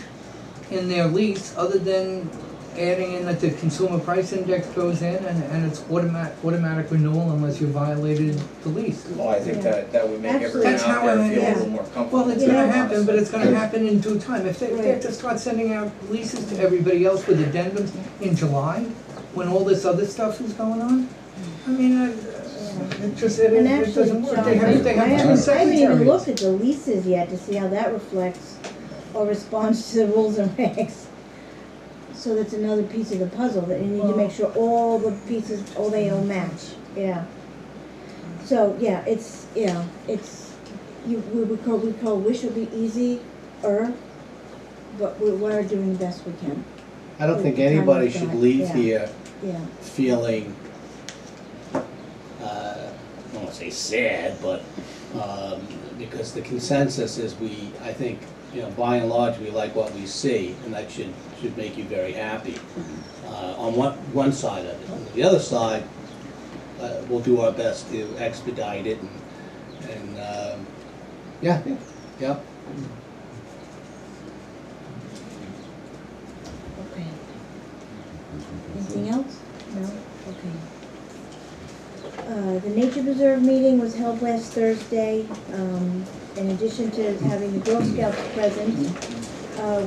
in their lease other than adding in that the consumer price index goes in and it's automatic renewal unless you violated the lease. Well, I think that would make everyone That's out how there feel a yeah. little more comfortable. Well, it's gonna happen, but it's gonna happen in due time. If they have to start sending out leases to everybody else with addendums in July, when all this other stuff is going on, I mean, it doesn't work. They have two I haven't even secretaries. looked at the leases yet to see how that reflects or responds to the rules and regs. So that's another piece of the puzzle, that you need to make sure all the pieces, they all match, yeah. So, yeah, we call wish would be easier, but we're doing the best we can. I don't think anybody should leave Yeah. here Yeah. feeling, I don't want to say sad, but, because the consensus is I think, by and large, we like what we see, and that should make you very happy, on one side of it. On the other side, we'll do our best to expedite it, and yeah. Okay. Anything else? No? Okay. The Nature Preserve meeting was held last Thursday. In addition to having the Girl Scouts present,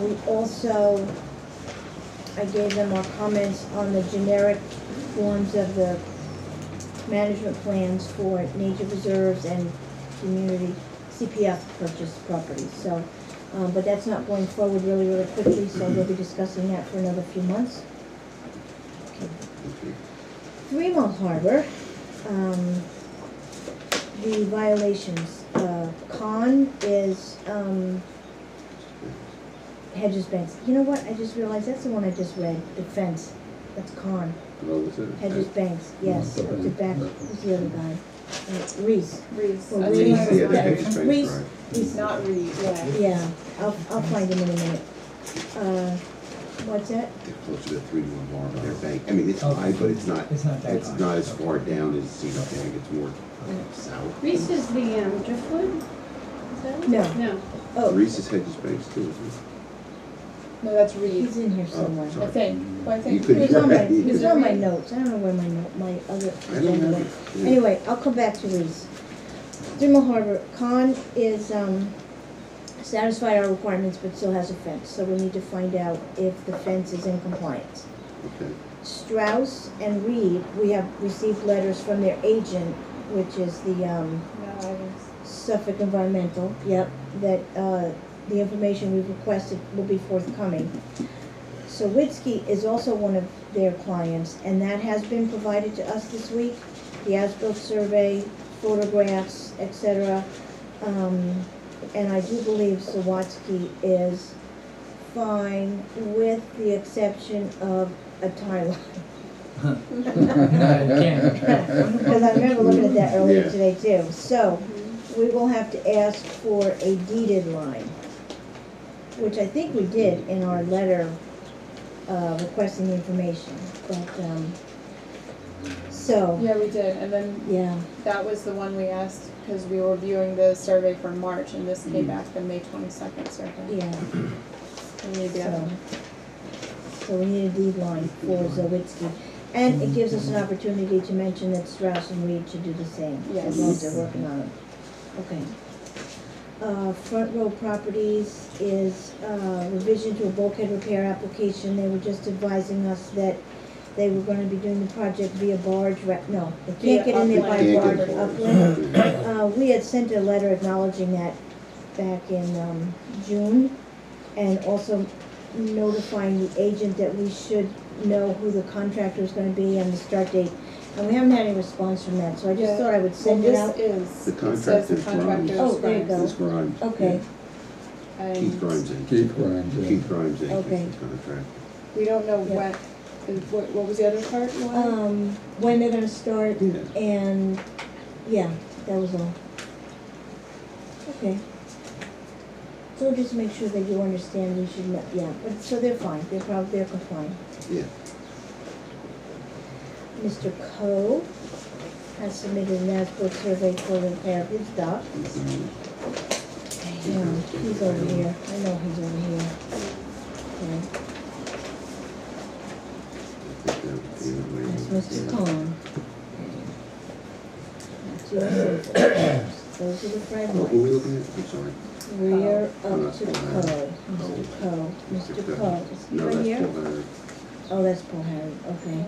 we also, I gave them our comments on the generic forms of the management plans for nature preserves and community CPF purchase properties. So, but that's not going forward really quickly, so we'll be discussing that for another few months. Okay. 3 Mile Harbor, the violations. Con is Hedges Banks. You know what? I just realized that's the one I just read. The fence. That's Con. Hedges Banks. Yes. Who's the other guy? Reese. Well, Reese. He's not Reed, yeah. Yeah. I'll find him in a minute. What's that? They're closer to 3 to 1 bar, but their bank, I mean, it's high, but it's not as far down as Cedar Bank, it's more south. Reese is the driftwood? Is that it? No. No. Oh. Reese's Hedges Banks too, isn't it? No, that's Reed. He's in here somewhere. sorry. I think. Well, I think. You could It was on my, right. it was on my notes. I don't know where my other I don't agenda know. went. Yeah. Anyway, I'll come back to Reese. 3 Mile Harbor, Con is, satisfied our requirements but still has a fence, so we need to find out if the fence is in compliance. Okay. Strauss and Reed, we have received letters from their agent, which is the, Suffolk Environmental, yep, that, the information we've requested will be forthcoming. Sawitsky is also one of their clients, and that has been provided to us this week. The as-built survey, photographs, etc. And I do believe Sawatsky is fine with the exception of a tie line. Because I remember looking at that earlier today too. So, we will have to ask for a deeded line, which I think we did in our letter requesting the information, but, so. Yeah, we did, and then Yeah, that was the one we asked, because we were reviewing the survey for March, and this came back the May 22nd survey. yeah, We need the other so, one. so we need a deed line for Zawitsky. And it gives us an opportunity to mention that Strauss and Reed should do the same, as long as they're working on it. Okay. Front Row Properties is revision to a bulkhead repair application. They were just advising us that they were gonna be doing the project via barge, no, they can't get in there by Via barge, upland. upland. We had sent a letter acknowledging that back in June, and also notifying the agent that we should know who the contractor is gonna be and the start date. And we haven't had any response from that, so I just thought I would send it out. The It says contract the is contractor Grimes. is Oh, there you go. It's Grimes. Okay, And Keith Grimes Inc. Keith Grimes, yeah. Keith Grimes Inc. Okay. is the contract. we don't know Yeah. what was the other part you wanted? when they're gonna start, and, yeah, that was all. Okay. So just make sure that you understand, we should not, yeah, but, so they're fine, they're compliant. Yeah. Mr. Coe has submitted an as-built survey for the repair of his dock. Yeah, he's over here, I know he's over here. Okay, that's Mr. Cohen. That's your survey. Those are the fragments. What were we looking at? I'm sorry. Rear up Oh, to that's Paul Coe, Harrod. Mr. Coe, Mr. Coe, is he No, right that's here? Paul Harrod. Oh, that's Paul Harrod, okay.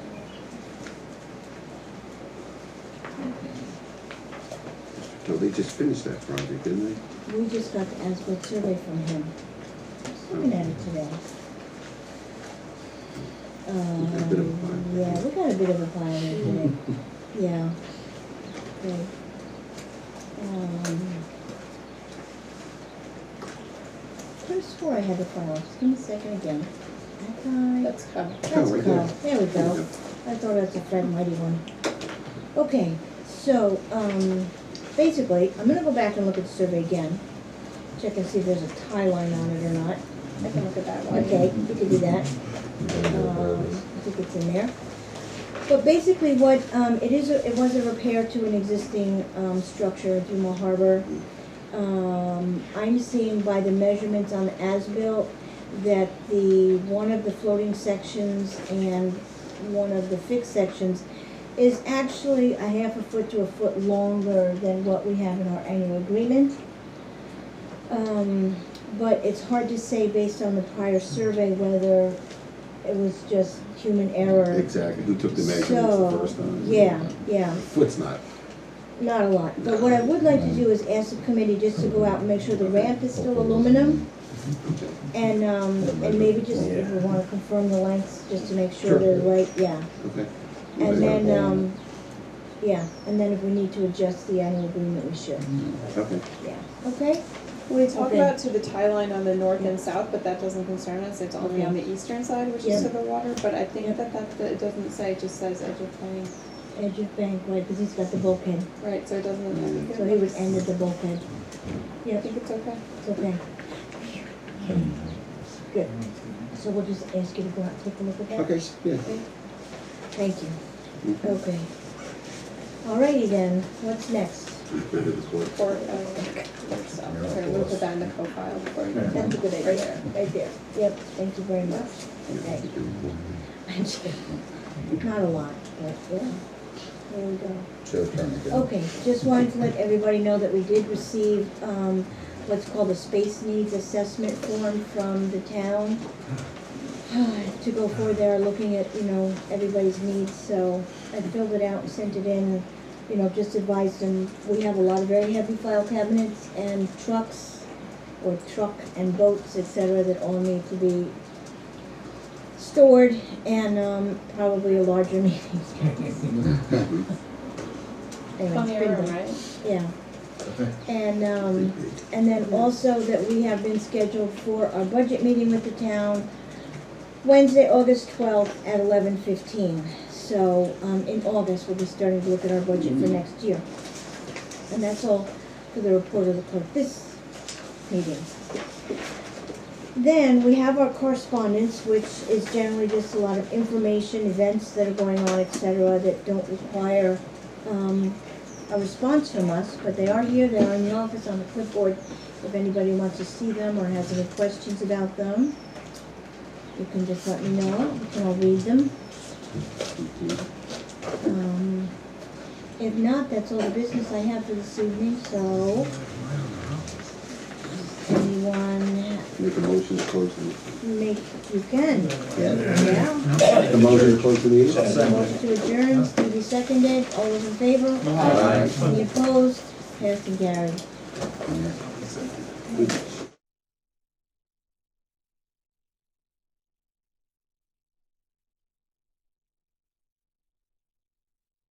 So they just finished that project, didn't they? We just got the as-built survey from him. Just looking at it today. got a bit of a pile. Yeah, we got a bit of a pile there today. Yeah. Okay. I could have swore I had the file. Just give me a second again. That guy. That's coming. That's Oh, right Carl. there. There we go. I thought that's a Fred Mighty one. Okay, so, basically, I'm gonna go back and look at the survey again. Check and see if there's a tie line on it or not. I can look at that one. Okay, you can do that. I think it's in there. But basically what, it was a repair to an existing, structure in Dumont Harbor. I'm seeing by the measurements on the as-built that one of the floating sections and one of the fixed sections is actually a half a foot to a foot longer than what we have in our annual agreement. But it's hard to say based on the prior survey whether it was just human error. Exactly, who took the measurements the first time? Yeah. Foot's not. Not a lot, but what I would like to do is ask the committee just to go out and make sure the ramp is still aluminum. And maybe just, if we wanna confirm the lengths, just to make sure they're right, yeah. Okay. And then, and then if we need to adjust the annual agreement, we should. Okay. Yeah, okay? We talk Okay. about to the tie line on the north and south, but that doesn't concern us, it's only on the eastern side, which is to the water, but I think that it doesn't say, it just says edge of bank. Edge of bank, right, because he's got the bulkhead, Right, so it doesn't. so he would end at the bulkhead. I Yeah, think it's okay. it's okay. Good. So we'll just ask you to go out and take a look at that? Okay, yeah. Thank you. Okay. Alrighty then, what's next? Or south, okay, we'll put that in the profile before you. That's a good Right idea, there. right there. Yep, thank you very much. Okay. Not a lot, but yeah, there we go. Joe's trying to get. Okay, just wanted to let everybody know that we did receive, what's called a space needs assessment form from the town to go forward there, looking at, everybody's needs, so I filled it out and sent it in, just advised them, we have a lot of very heavy file cabinets and trucks, or truck and boats, et cetera, that all need to be stored, and, probably a larger meeting space. Anyway, Plenty of been room, done. right? Yeah. And then also that we have been scheduled for our budget meeting with the town Wednesday, August 12th at 11:15. So, in August, we'll be starting to look at our budget for next year. And that's all for the report of the clerk this meeting. Then we have our correspondence, which is generally just a lot of information, events that are going on, et cetera, that don't require, a response from us, but they are here, they're in the office on the clipboard. If anybody wants to see them or has any questions about them, you can just let me know, we can all read them. If not, that's all the business I have for this evening, so anyone Make a motion to close the meeting. you can. Yeah. The motion to close the meeting? Motion to adjourn, Stevie seconded, all those in favor? Aye. Any opposed? Passed and carried. Good.